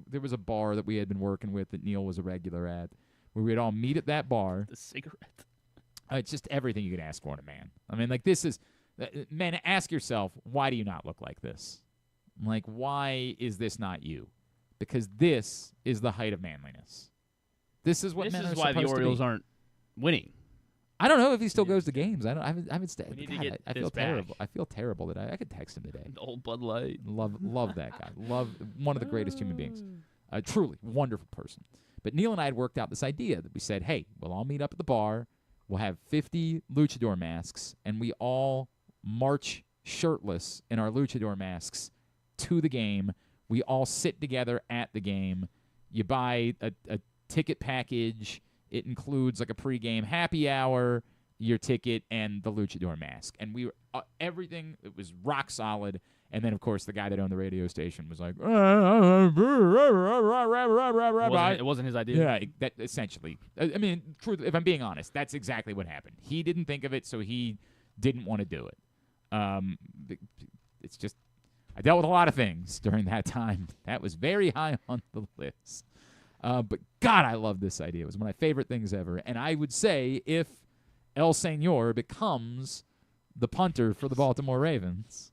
there was a bar that we had been working with that Neil was a regular at, where we'd all meet at that bar. The cigarette. It's just everything you could ask for in a man. I mean, like, this is, men, ask yourself, why do you not look like this? Like, why is this not you? Because this is the height of manliness. This is what men are supposed to be. This is why the Orioles aren't winning. I don't know if he still goes to games. I haven't stayed. We need to get I this feel back. terrible. I feel terrible that I could text him today. The old Bud Light. Love that guy. Love one of the greatest human beings. Truly wonderful person. But Neil and I had worked out this idea that we said, hey, we'll all meet up at the bar. We'll have 50 luchador masks, and we all march shirtless in our luchador masks to the game. We all sit together at the game. You buy a ticket package. It includes like a pregame happy hour, your ticket, and the luchador mask. And we were everything. It was rock solid. And then, of course, the guy that owned the radio station was like, It wasn't his idea. yeah, that essentially. I mean, if I'm being honest, that's exactly what happened. He didn't think of it, so he didn't want to do it. It's just, I dealt with a lot of things during that time. That was very high on the list. But, God, I love this idea. It was one of my favorite things ever. And I would say if El Señor becomes the punter for the Baltimore Ravens,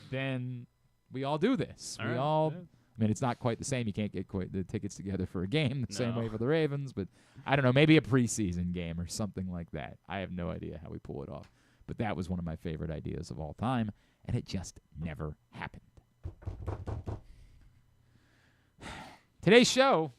then we all do this. I mean, it's not quite the same. You can't get quite the tickets together for a game the same way for the Ravens. But, I don't know, maybe a preseason game or something like that. I have no idea how we pull it off. But that was one of my favorite ideas of all time, and it just never happened. Today's show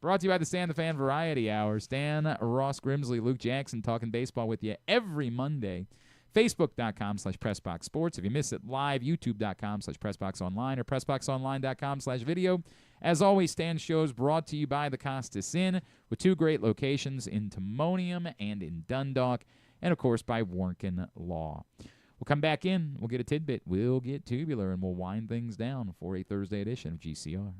brought to you by the Stan the Fan Variety Hour. Stan, Ross Grimsley, Luke Jackson talking baseball with you every Monday. Facebook.com/PressBoxSports. If you miss it live, YouTube.com/PressBoxOnline or PressBoxOnline.com/video. As always, Stan's shows brought to you by the Costas Inn, with 2 great locations in Timonium and in Dundalk, and, of course, by Warnken Law. We'll come back in, we'll get a tidbit, we'll get tubular, and we'll wind things down for a Thursday edition of GCR.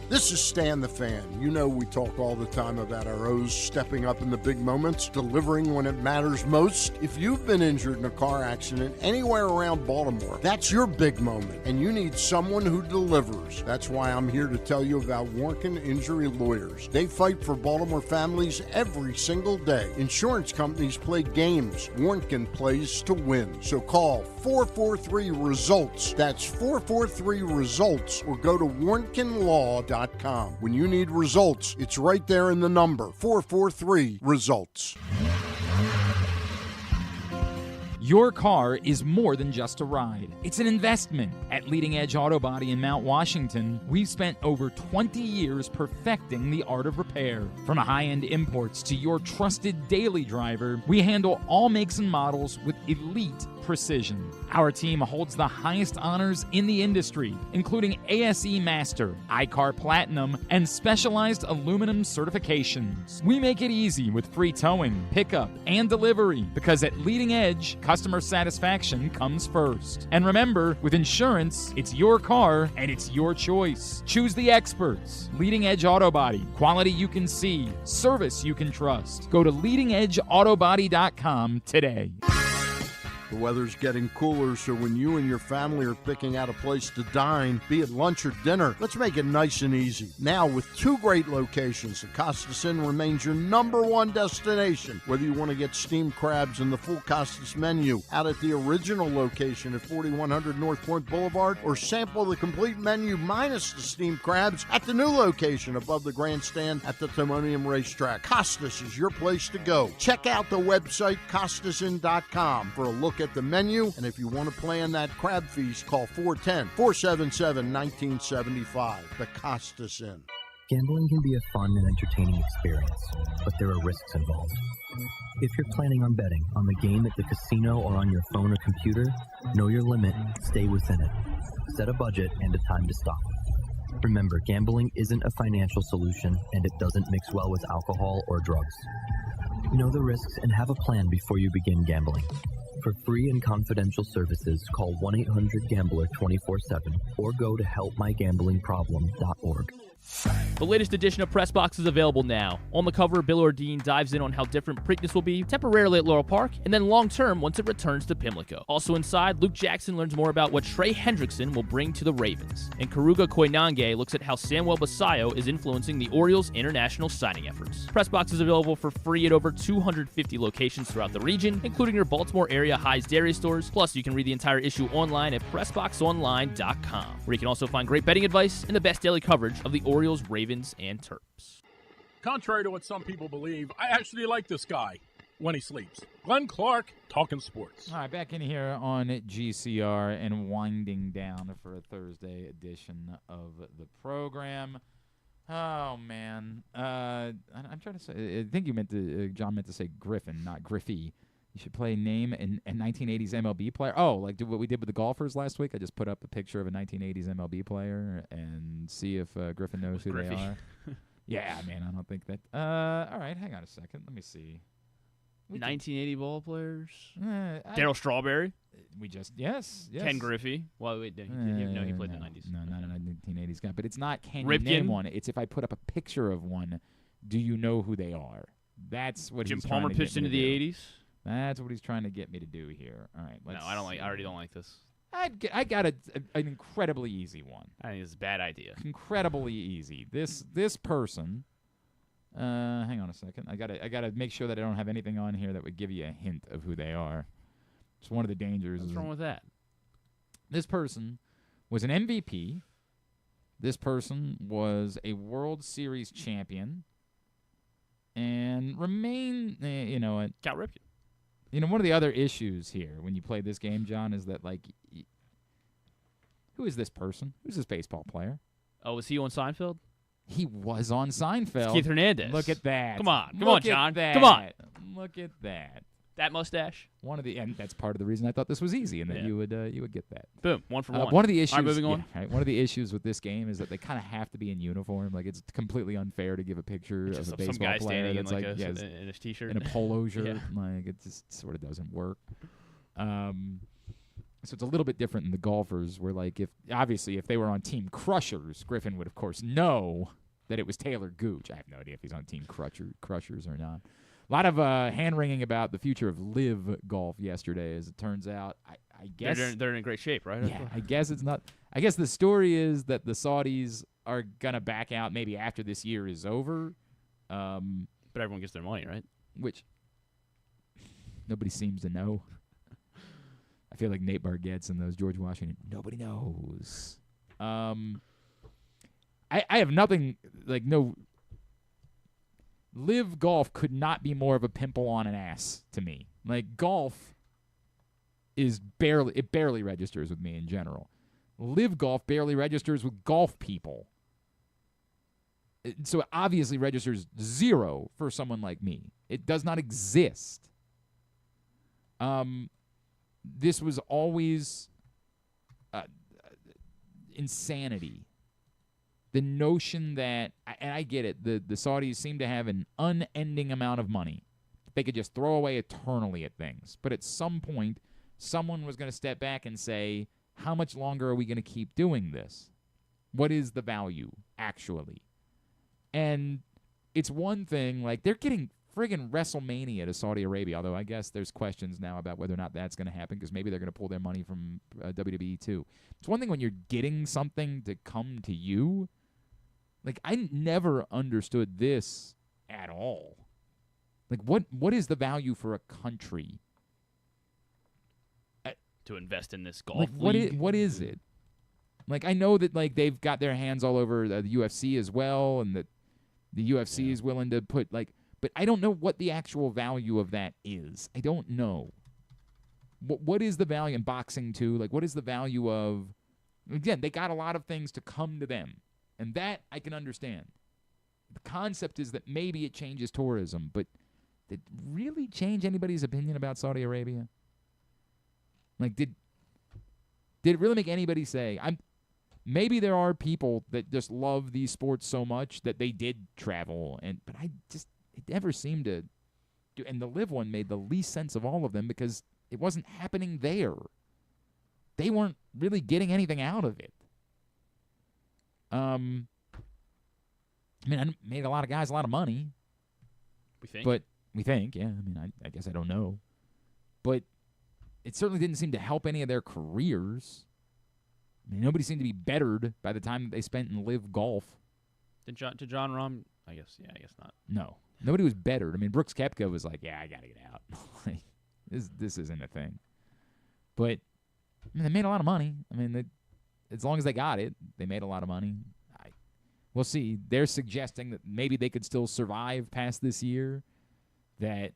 This is Stan the Fan. You know we talk all the time about our O's stepping up in the big moments, delivering when it matters most. If you've been injured in a car accident anywhere around Baltimore, that's your big moment, and you need someone who delivers. That's why I'm here to tell you about Warnken Injury Lawyers. They fight for Baltimore families every single day. Insurance companies play games. Warnken plays to win. So call 443-RESULTS. That's 443-RESULTS, or go to warnkenlaw.com. When you need results, it's right there in the number, 443-RESULTS. Your car is more than just a ride. It's an investment. At Leading Edge Auto Body in Mount Washington, we've spent over 20 years perfecting the art of repair. From high-end imports to your trusted daily driver, we handle all makes and models with elite precision. Our team holds the highest honors in the industry, including ASE Master, iCar Platinum, and specialized aluminum certifications. We make it easy with free towing, pickup, and delivery, because at Leading Edge, customer satisfaction comes first. And remember, with insurance, it's your car and it's your choice. Choose the experts. Leading Edge Auto Body. Quality you can see. Service you can trust. Go to leadingedgeautobody.com today. The weather's getting cooler, so when you and your family are picking out a place to dine, be it lunch or dinner, let's make it nice and easy. Now, with 2 great locations, the Costas Inn remains your #1 destination. Whether you want to get steamed crabs and the full Costas menu out at the original location at 4100 North Point Boulevard, or sample the complete menu minus the steamed crabs at the new location above the grandstand at the Timonium Racetrack, Costas is your place to go. Check out the website, CostasInn.com, for a look at the menu, and if you want to plan that crab feast, call 410-477-1975. The Costas Inn. Gambling can be a fun and entertaining experience, but there are risks involved. If you're planning on betting on the game at the casino or on your phone or computer, know your limit, stay within it. Set a budget and a time to stop. Remember, gambling isn't a financial solution, and it doesn't mix well with alcohol or drugs. Know the risks and have a plan before you begin gambling. For free and confidential services, call 1-800-GAMBLER 24/7 or go to helpmygamblingproblem.org. The latest edition of Press Box is available now. On the cover, Bill Ordine dives in on how different Preakness will be temporarily at Laurel Park, and then long-term once it returns to Pimlico. Also inside, Luke Jackson learns more about what Trey Hendrickson will bring to the Ravens. And Karuga Koinange looks at how Samuel Basayo is influencing the Orioles' international signing efforts. Press Box is available for free at over 250 locations throughout the region, including your Baltimore area High's Dairy stores. Plus, you can read the entire issue online at PressBoxOnline.com, where you can also find great betting advice and the best daily coverage of the Orioles, Ravens, and Terps. Contrary to what some people believe, I actually like this guy when he sleeps. Glenn Clark, talking sports. All right, back in here on GCR and winding down for a Thursday edition of the program. Oh, man. I'm trying to say, I think you meant to, John meant to say Griffin, not Griffey. You should play name a 1980s MLB player. Oh, like what we did with the golfers last week. I just put up a picture of a 1980s MLB player and see if Griffin knows who they are. Yeah, man, I don't think that. All right, hang on a second. Let me see. 1980 ball players. Darryl Strawberry. We just yes. Ken Griffey. Well, wait, no, he played in the 90s. No, not a 1980s guy. But it's not can you Ripken. name one. It's if I put up a picture of one, do you know who they are? That's what Jim he's Palmer trying to get pitched me into to the do. 80s. That's what he's trying to get me to do here. All right. No, I don't like. I already don't like this. I got an incredibly easy one. I think it's a bad idea. Incredibly easy. This person. Hang on a second. I gotta make sure that I don't have anything on here that would give you a hint of who they are. It's one of the dangers. What's wrong with that? This person was an MVP. This person was a World Series champion, and remain. Cal Ripken. One of the other issues here when you play this game, John, is that who is this person? Who's this baseball player? Oh, was he on Seinfeld? He was on Seinfeld. Keith Hernandez. Look at that. Come on, John. That. Come on. Look at that. That mustache. And that's part of the reason I thought this was easy, and that you would get that. Boom, 1 for 1. One of the issues. All right, moving on. Yeah, right, one of the issues with this game is that they kind of have to be in uniform. Like it's completely unfair to give a picture of a baseball some guy player standing that's in his t-shirt in a polo shirt. Yeah. Like it just sort of doesn't work. So it's a little bit different in the golfers, where if they were on Team Crushers, Griffin would of course know that it was Taylor Gooch. I have no idea if he's on Team Crushers or not. A lot of hand-wringing about the future of live golf yesterday, as it turns out. I guess they're in great shape, right? Yeah, I guess it's not. I guess the story is that the Saudis are gonna back out maybe after this year is over. But everyone gets their money, right? Which nobody seems to know. I feel like Nate Bargatze and those George Washington. Nobody knows. I have nothing no. Live golf could not be more of a pimple on an ass to me. Like golf is barely registers with me in general. Live golf barely registers with golf people. So it obviously registers 0 for someone like me. It does not exist. This was always insanity. The notion that, and I get it, the Saudis seem to have an unending amount of money. They could just throw away eternally at things. But at some point, someone was going to step back and say, how much longer are we going to keep doing this? What is the value, actually? And it's one thing, they're getting friggin' WrestleMania to Saudi Arabia, although I guess there's questions now about whether or not that's going to happen, because maybe they're going to pull their money from WWE too. It's one thing when you're getting something to come to you. I never understood this at all. What is the value for a country to invest in this golf league? What is it? I know that they've got their hands all over the UFC as well, and that the UFC is willing to put but I don't know what the actual value of that is. I don't know. What is the value in boxing too? What is the value of? Again, they got a lot of things to come to them. And that I can understand. The concept is that maybe it changes tourism, but did it really change anybody's opinion about Saudi Arabia? Did it really make anybody say, maybe there are people that just love these sports so much that they did travel, but it never seemed to do, and the live one made the least sense of all of them because it wasn't happening there. They weren't really getting anything out of it. I mean, I made a lot of guys a lot of money. We think. But we think, yeah. I mean, I guess I don't know. But it certainly didn't seem to help any of their careers. I mean, nobody seemed to be bettered by the time that they spent in live golf. Did John Rahm? I guess not. No. Nobody was bettered. I mean, Brooks Koepka was like, yeah, I got to get out. Like, this isn't a thing. But, I mean, they made a lot of money. I mean, as long as they got it, they made a lot of money. We'll see. They're suggesting that maybe they could still survive past this year, that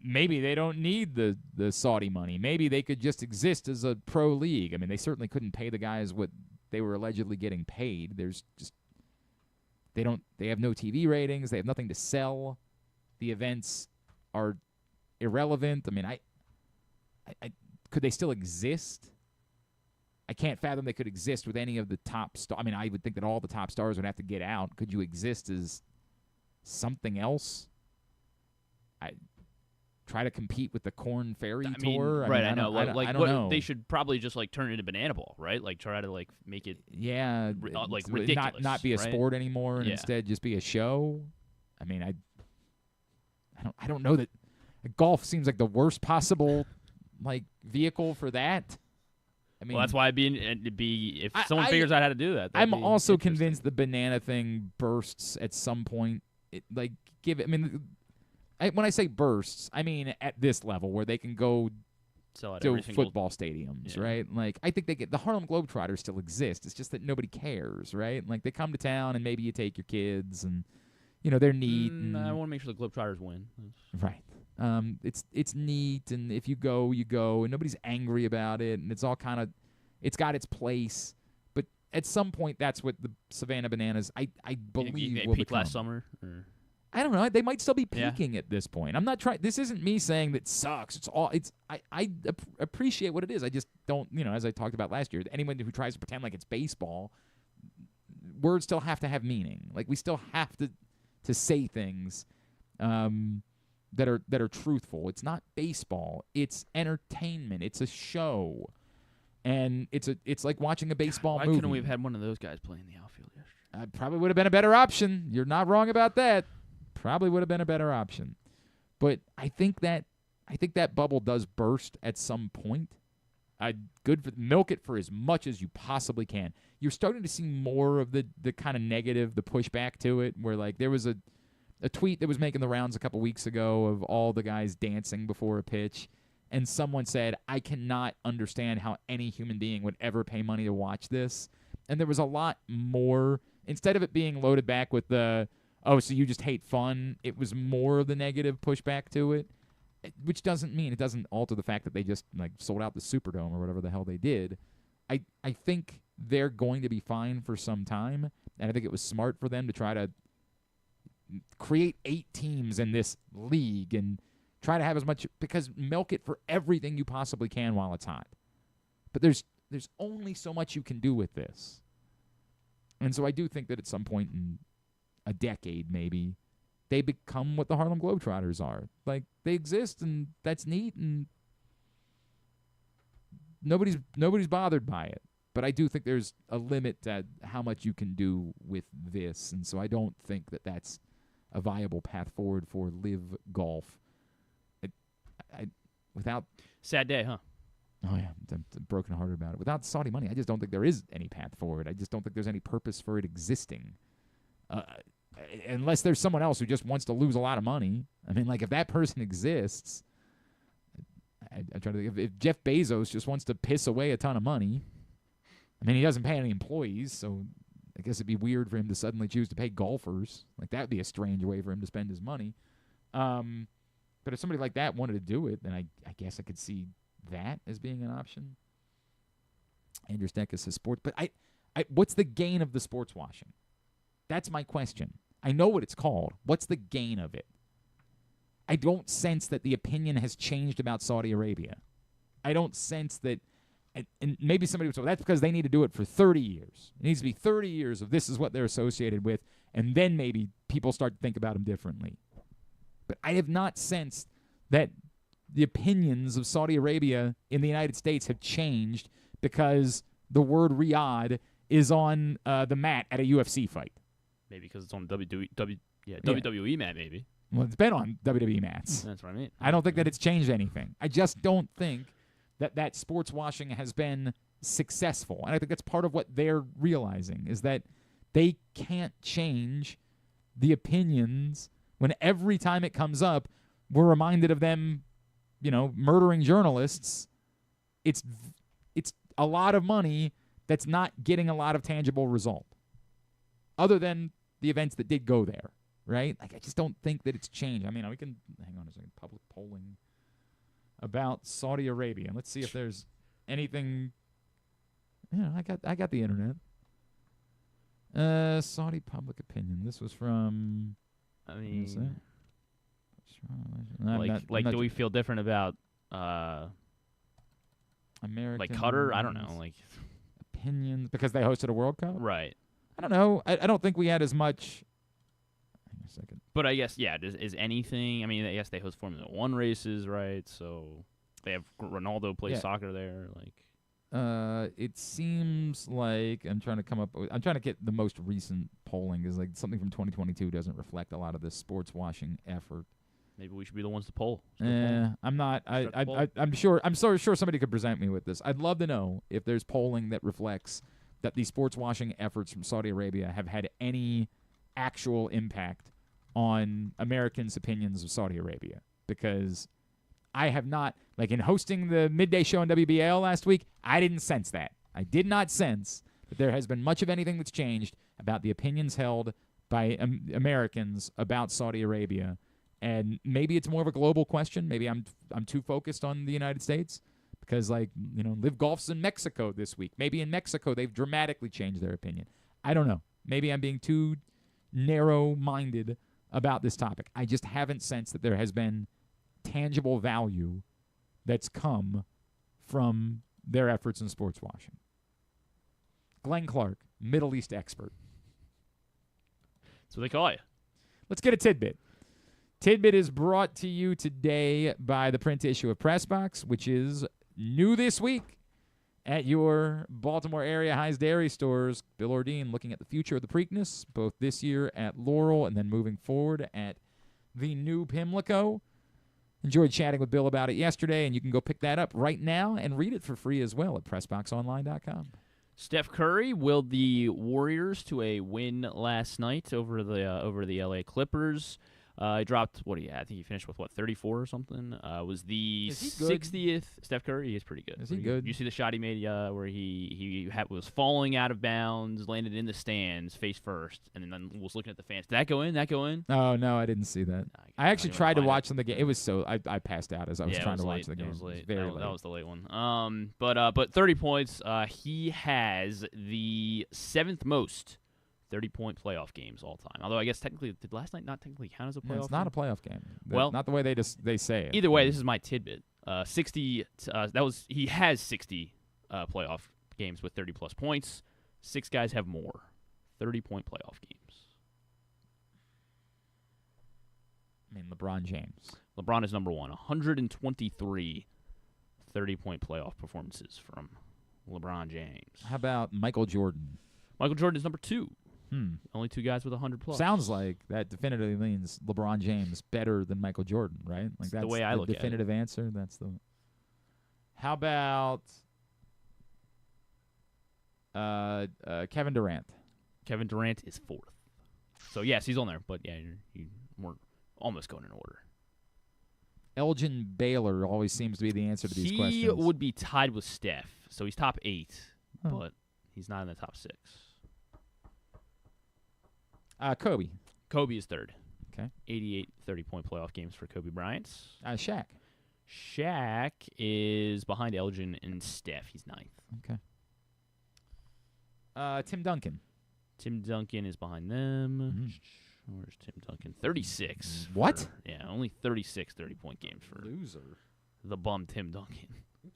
maybe they don't need the Saudi money. Maybe they could just exist as a pro league. I mean, they certainly couldn't pay the guys what they were allegedly getting paid. There's just they have no TV ratings. They have nothing to sell. The events are irrelevant. I mean, I could they still exist? I can't fathom they could exist with any of the top stars. I mean, I would think that all the top stars would have to get out. Could you exist as something else? I try to compete with the Corn Ferry Tour. I know. I don't know. They should probably just like turn it into Banana Ball, right? Like try to like make it like ridiculous, not be a right? sport anymore, and instead just be a show. I mean, I don't know that golf seems like the worst possible like vehicle for that. I mean, well, that's why it'd be if someone figures out how to do that. I'm also convinced the banana thing bursts at some point. When I say bursts, I mean at this level where they can go sell to football stadiums, right? Like I think the Harlem Globetrotters still exist. It's just that nobody cares, right? Like they come to town and maybe you take your kids and they're neat. I want to make sure the Globetrotters win. Right. It's neat, and if you go, you go, and nobody's angry about it, and it's all it's got its place. But at some point, that's what the Savannah Bananas, I believe, they will peaked become. last summer. Or? I don't know. They might still be peaking at this point. I'm not trying. This isn't me saying that sucks. I appreciate what it is. I just don't. As I talked about last year, anyone who tries to pretend like it's baseball, words still have to have meaning. Like we still have to say things. That are truthful. It's not baseball. It's entertainment. It's a show, and it's like watching a baseball movie. Why couldn't we have had one of those guys play in the outfield yesterday? Probably would have been a better option. You're not wrong about that. Probably would have been a better option, but I think that bubble does burst at some point. Milk it for as much as you possibly can. You're starting to see more of the kind of negative, the pushback to it, where like there was a tweet that was making the rounds a couple weeks ago of all the guys dancing before a pitch, and someone said, I cannot understand how any human being would ever pay money to watch this. And there was a lot more. Instead of it being loaded back with so you just hate fun, it was more of the negative pushback to it, which doesn't mean it doesn't alter the fact that they just like sold out the Superdome or whatever the hell they did. I think they're going to be fine for some time, and I think it was smart for them to try to create 8 teams in this league and try to have as much, because milk it for everything you possibly can while it's hot. But there's only so much you can do with this. And so I do think that at some point in a decade maybe they become what the Harlem Globetrotters are. Like they exist and that's neat and nobody's bothered by it. But I do think there's a limit to how much you can do with this, and so I don't think that that's a viable path forward for live golf. Without sad day, huh? Oh yeah, I'm brokenhearted about it. Without Saudi money, I just don't think there is any path forward. I just don't think there's any purpose for it existing, unless there's someone else who just wants to lose a lot of money. I mean, like if that person exists, I'm trying to think if Jeff Bezos just wants to piss away a ton of money. I mean, he doesn't pay any employees, so I guess it'd be weird for him to suddenly choose to pay golfers. Like, that would be a strange way for him to spend his money. But if somebody like that wanted to do it, then I guess I could see that as being an option. Andrew Stecker says sports. But what's the gain of the sports washing? That's my question. I know what it's called. What's the gain of it? I don't sense that the opinion has changed about Saudi Arabia. I don't sense that. And maybe somebody would say, well, that's because they need to do it for 30 years. It needs to be 30 years of this is what they're associated with, and then maybe people start to think about them differently. But I have not sensed that the opinions of Saudi Arabia in the United States have changed because the word Riyadh is on the mat at a UFC fight. Maybe because it's on WWE mat, maybe. Well, it's been on WWE mats. That's what I mean. I don't think that it's changed anything. I just don't think that sports washing has been successful. And I think that's part of what they're realizing is that they can't change the opinions when every time it comes up, we're reminded of them, murdering journalists. It's a lot of money that's not getting a lot of tangible result other than the events that did go there, right? Like, I just don't think that it's changed. I mean, we can, hang on a second, public polling about Saudi Arabia. Let's see if there's anything. I got the internet. Saudi public opinion. This was from. I mean, do we feel different about American? Like Qatar? I don't know. Like opinions because they hosted a World Cup, right? I don't know. I don't think we had as much. Hang on a second. But I guess is anything? I mean, I guess they host Formula 1 races, right? So they have Ronaldo play soccer there, like. It seems like I'm trying to get the most recent polling is like something from 2022 doesn't reflect a lot of this sports washing effort. Maybe we should be the ones to poll. I'm not. I'm sure somebody could present me with this. I'd love to know if there's polling that reflects that these sports washing efforts from Saudi Arabia have had any actual impact on Americans' opinions of Saudi Arabia, because I have not, like in hosting the midday show on WBAL last week, I didn't sense that. I did not sense that there has been much of anything that's changed about the opinions held by Americans about Saudi Arabia. And maybe it's more of a global question. Maybe I'm too focused on the United States because, Live Golf's in Mexico this week. Maybe in Mexico they've dramatically changed their opinion. I don't know. Maybe I'm being too narrow-minded about this topic. I just haven't sensed that there has been tangible value that's come from their efforts in sports washing. Glenn Clark, Middle East expert. That's what they call you. Let's get a tidbit. Tidbit is brought to you today by the print issue of Pressbox, which is new this week at your Baltimore area High's Dairy stores. Bill Ordine looking at the future of the Preakness, both this year at Laurel and then moving forward at the new Pimlico. Enjoyed chatting with Bill about it yesterday, and you can go pick that up right now and read it for free as well at PressBoxOnline.com. Steph Curry willed the Warriors to a win last night over the LA Clippers. He dropped, I think he finished with, 34 or something? Was the 60th. Steph Curry, he's pretty good. Is he good? You see the shot he made where he was falling out of bounds, landed in the stands, face first, and then was looking at the fans. Did that go in? Oh, no, I didn't see that. I actually tried to watch the game. It was I passed out as I was trying to watch the game. It was late. Very late. That was the late one. But 30 points. He has the 7th most 30-point playoff games all time. Although I guess technically, did last night not technically count as a playoff? It's not a playoff game. Well, not the way they say it. Either way, this is my tidbit. 60. He has 60 playoff games with 30+ points. 6 guys have more 30-point playoff games. I mean, LeBron James. LeBron is number 1. 123 30-point playoff performances from LeBron James. How about Michael Jordan? Michael Jordan is number 2. Only 2 guys with 100+. Sounds like that definitively means LeBron James better than Michael Jordan, right? Like that's the way I look at it. Definitive answer. That's the. How about Kevin Durant? Kevin Durant is 4th. So yes, he's on there, but yeah, we're almost going in order. Elgin Baylor always seems to be the answer to these questions. He would be tied with Steph, so he's top 8, but he's not in the top 6. Kobe. Kobe is 3rd. Okay. 88 30-point playoff games for Kobe Bryant. Shaq. Shaq is behind Elgin and Steph. He's 9th. Okay. Tim Duncan. Tim Duncan is behind them. Where's Tim Duncan? 36. What? Only 36 30-point games for loser. The bum Tim Duncan.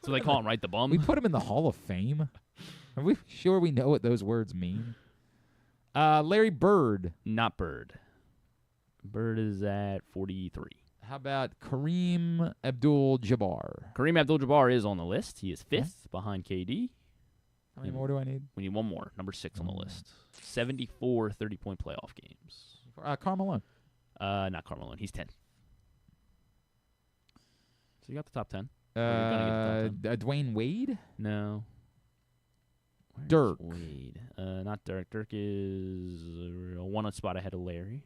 So they call him, right, the bum? We put him in the Hall of Fame. Are we sure we know what those words mean? Larry Bird. Not Bird. Bird is at 43. How about Kareem Abdul-Jabbar? Kareem Abdul-Jabbar is on the list. He is 5th behind KD. How many more do I need? We need one more. Number 6 on the list. 74 30-point playoff games. Carmelo. Not Carmelo. He's 10. So you got the top 10. Or you're gonna get the top 10. Dwayne Wade? No. Where's Dirk. Wade. Not Dirk. Dirk is one spot ahead of Larry.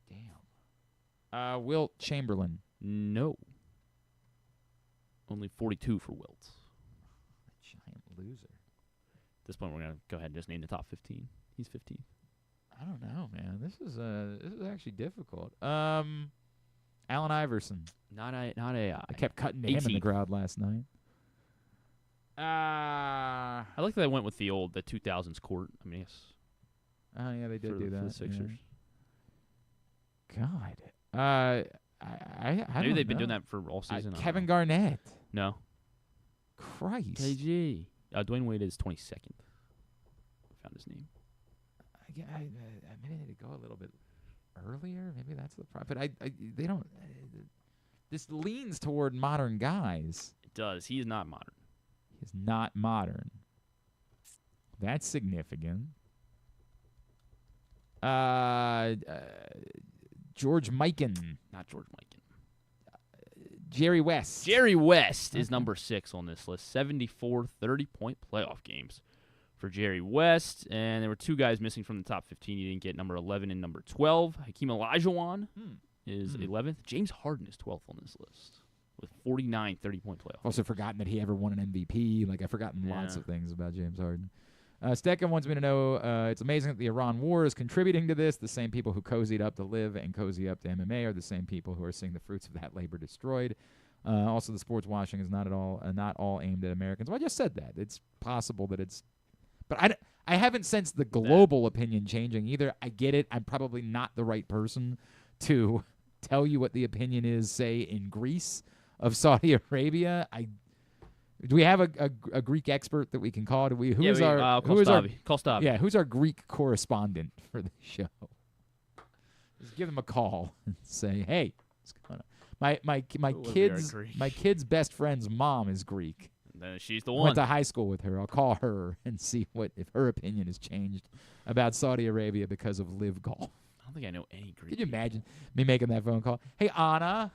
Damn. Wilt Chamberlain. No. Only 42 for Wilt. Giant loser. At this point, we're going to go ahead and just name the top 15. He's 15. I don't know, man. This is actually difficult. Allen Iverson. Not AI. I kept cutting to him in the crowd last night. I like that I went with the 2000s court. I mean, yes. Oh, yeah, they did do that. For the Sixers. Yeah. God. I Maybe they've been doing that for all season. Kevin Garnett. No. Christ. KG. Dwayne Wade is 22nd. Found his name. Maybe they need to go a little bit earlier. Maybe that's the problem. But they don't. This leans toward modern guys. It does. He is not modern. He's not modern. That's significant. George Mikan. Not George Mikan. Jerry West. Jerry West is number 6 on this list. 74 30-point playoff games for Jerry West. And there were 2 guys missing from the top 15. You didn't get number 11 and number 12. Hakeem Olajuwon is 11th. James Harden is 12th on this list with 49 30-point playoff. Also forgotten that he ever won an MVP. I've forgotten lots of things about James Harden. Stecken wants me to know, it's amazing that the Iran war is contributing to this. The same people who cozied up to live and cozy up to MMA are the same people who are seeing the fruits of that labor destroyed. Also, the sports washing is not all aimed at Americans. Well, I just said that. It's possible that it's... But I haven't sensed the global opinion changing either. I get it. I'm probably not the right person to tell you what the opinion is, say, in Greece of Saudi Arabia. Do we have a Greek expert that we can call? Who's our Kostavi. Yeah, who's our Greek correspondent for the show? Just give them a call and say, "Hey, what's going on?" My kid's best friend's mom is Greek. Then she's the one. Went to high school with her. I'll call her and see if her opinion has changed about Saudi Arabia because of live golf. I don't think I know any Greek. Could you imagine me making that phone call? Hey, Anna.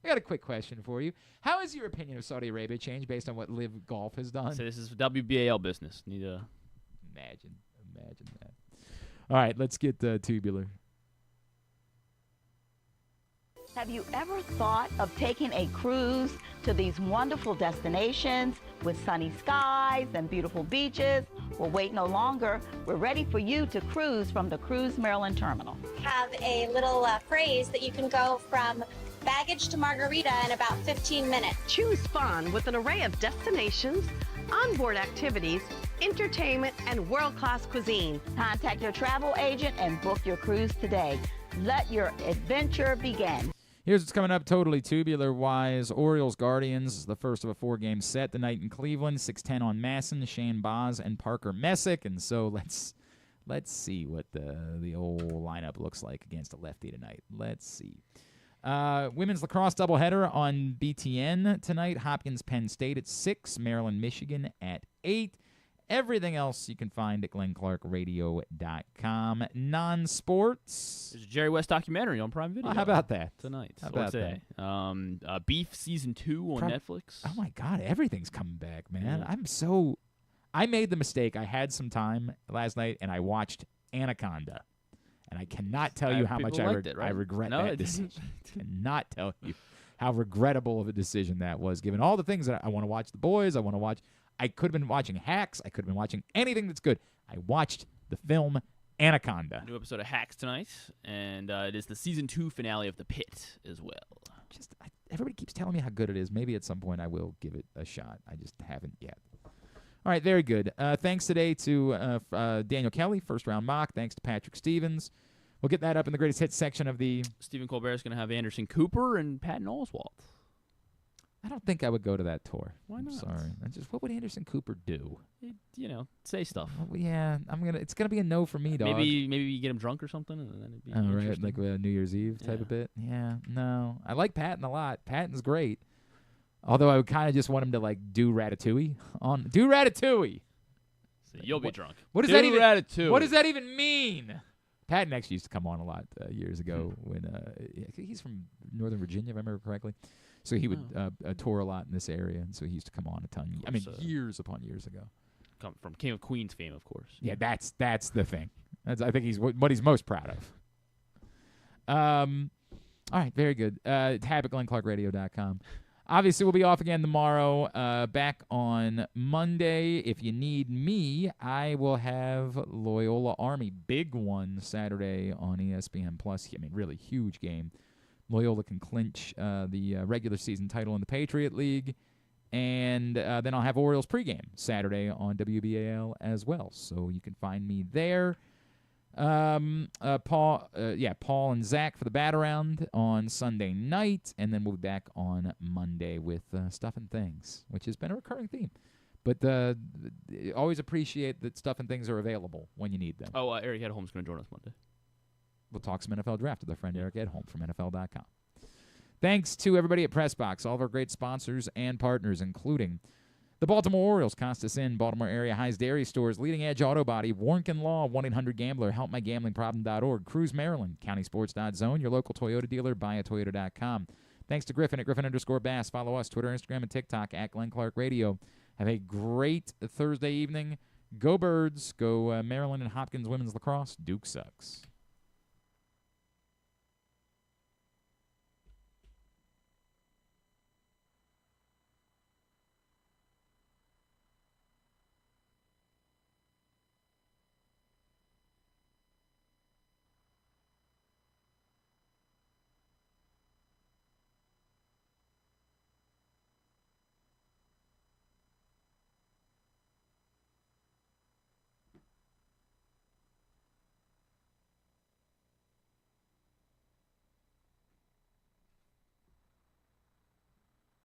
I got a quick question for you. How has your opinion of Saudi Arabia changed based on what live golf has done? So this is WBAL business. Need to imagine that. All right, let's get tubular. Have you ever thought of taking a cruise to these wonderful destinations with sunny skies and beautiful beaches? Well, wait no longer. We're ready for you to cruise from the Cruise Maryland Terminal. Have a little phrase that you can go from baggage to margarita in about 15 minutes. Choose fun with an array of destinations, onboard activities, entertainment, and world-class cuisine. Contact your travel agent and book your cruise today. Let your adventure begin. Here's what's coming up totally tubular-wise. Orioles Guardians, the first of a 4-game set tonight in Cleveland. 6:10 on Masson, Shane Baz, and Parker Messick. And so let's see what the old lineup looks like against a lefty tonight. Let's see. Women's lacrosse doubleheader on BTN tonight. Hopkins, Penn State at 6. Maryland, Michigan at 8. Everything else you can find at GlennClarkRadio.com. Non-sports. There's a Jerry West documentary on Prime Video. How about that? Tonight. How about today? Beef Season 2 on Netflix. Oh, my God. Everything's coming back, man. Yeah. I made the mistake. I had some time last night, and I watched Anaconda. And I cannot tell you how much I regret that decision. Cannot tell you how regrettable of a decision that was, given all the things that I want to watch. The Boys, I want to watch. I could have been watching Hacks. I could have been watching anything that's good. I watched the film Anaconda. New episode of Hacks tonight, and it is the Season 2 finale of The Pit as well. Everybody keeps telling me how good it is. Maybe at some point I will give it a shot. I just haven't yet. All right, very good. Thanks today to Daniel Kelly, first-round mock. Thanks to Patrick Stevens. We'll get that up in the greatest hits section of the... Stephen Colbert is going to have Anderson Cooper and Patton Oswalt. I don't think I would go to that tour. Why not? I'm sorry. What would Anderson Cooper do? Say stuff. Well, yeah, it's gonna be a no for me, dog. Maybe you get him drunk or something, and then it'd be right, like a New Year's Eve type of bit. Yeah, no, I like Patton a lot. Patton's great. Although I would kind of just want him to do Ratatouille. You'll be drunk. What does that even? Ratatouille. What does that even mean? Pat Next used to come on a lot years ago when he's from Northern Virginia, if I remember correctly. So he would tour a lot in this area, and so he used to come on a ton. I mean, years upon years ago. Come from King of Queens fame, of course. Yeah, that's the thing. I think he's what he's most proud of. All right, very good. Tab at GlennClarkRadio.com. Obviously, we'll be off again tomorrow. Back on Monday. If you need me, I will have Loyola Army. Big one Saturday on ESPN Plus. I mean, really huge game. Loyola can clinch the regular season title in the Patriot League. And then I'll have Orioles pregame Saturday on WBAL as well. So you can find me there. Paul and Zach for the bat around on Sunday night, and then we'll be back on Monday with Stuff and Things, which has been a recurring theme. But always appreciate that Stuff and Things are available when you need them. Oh, Eric Edholm's going to join us Monday. We'll talk some NFL draft with our friend Eric Edholm from NFL.com. Thanks to everybody at PressBox, all of our great sponsors and partners, including the Baltimore Orioles, Costas Inn, Baltimore area Highs Dairy Stores, Leading Edge Auto Body, Warnken Law, 1-800-GAMBLER, HelpMyGamblingProblem.org, Cruise Maryland, CountySports.zone, your local Toyota dealer, BuyAToyota.com. Thanks to Griffin at Griffin_Bass. Follow us, Twitter, Instagram, and TikTok at Glenn Clark Radio. Have a great Thursday evening. Go Birds. Go Maryland and Hopkins women's lacrosse. Duke sucks.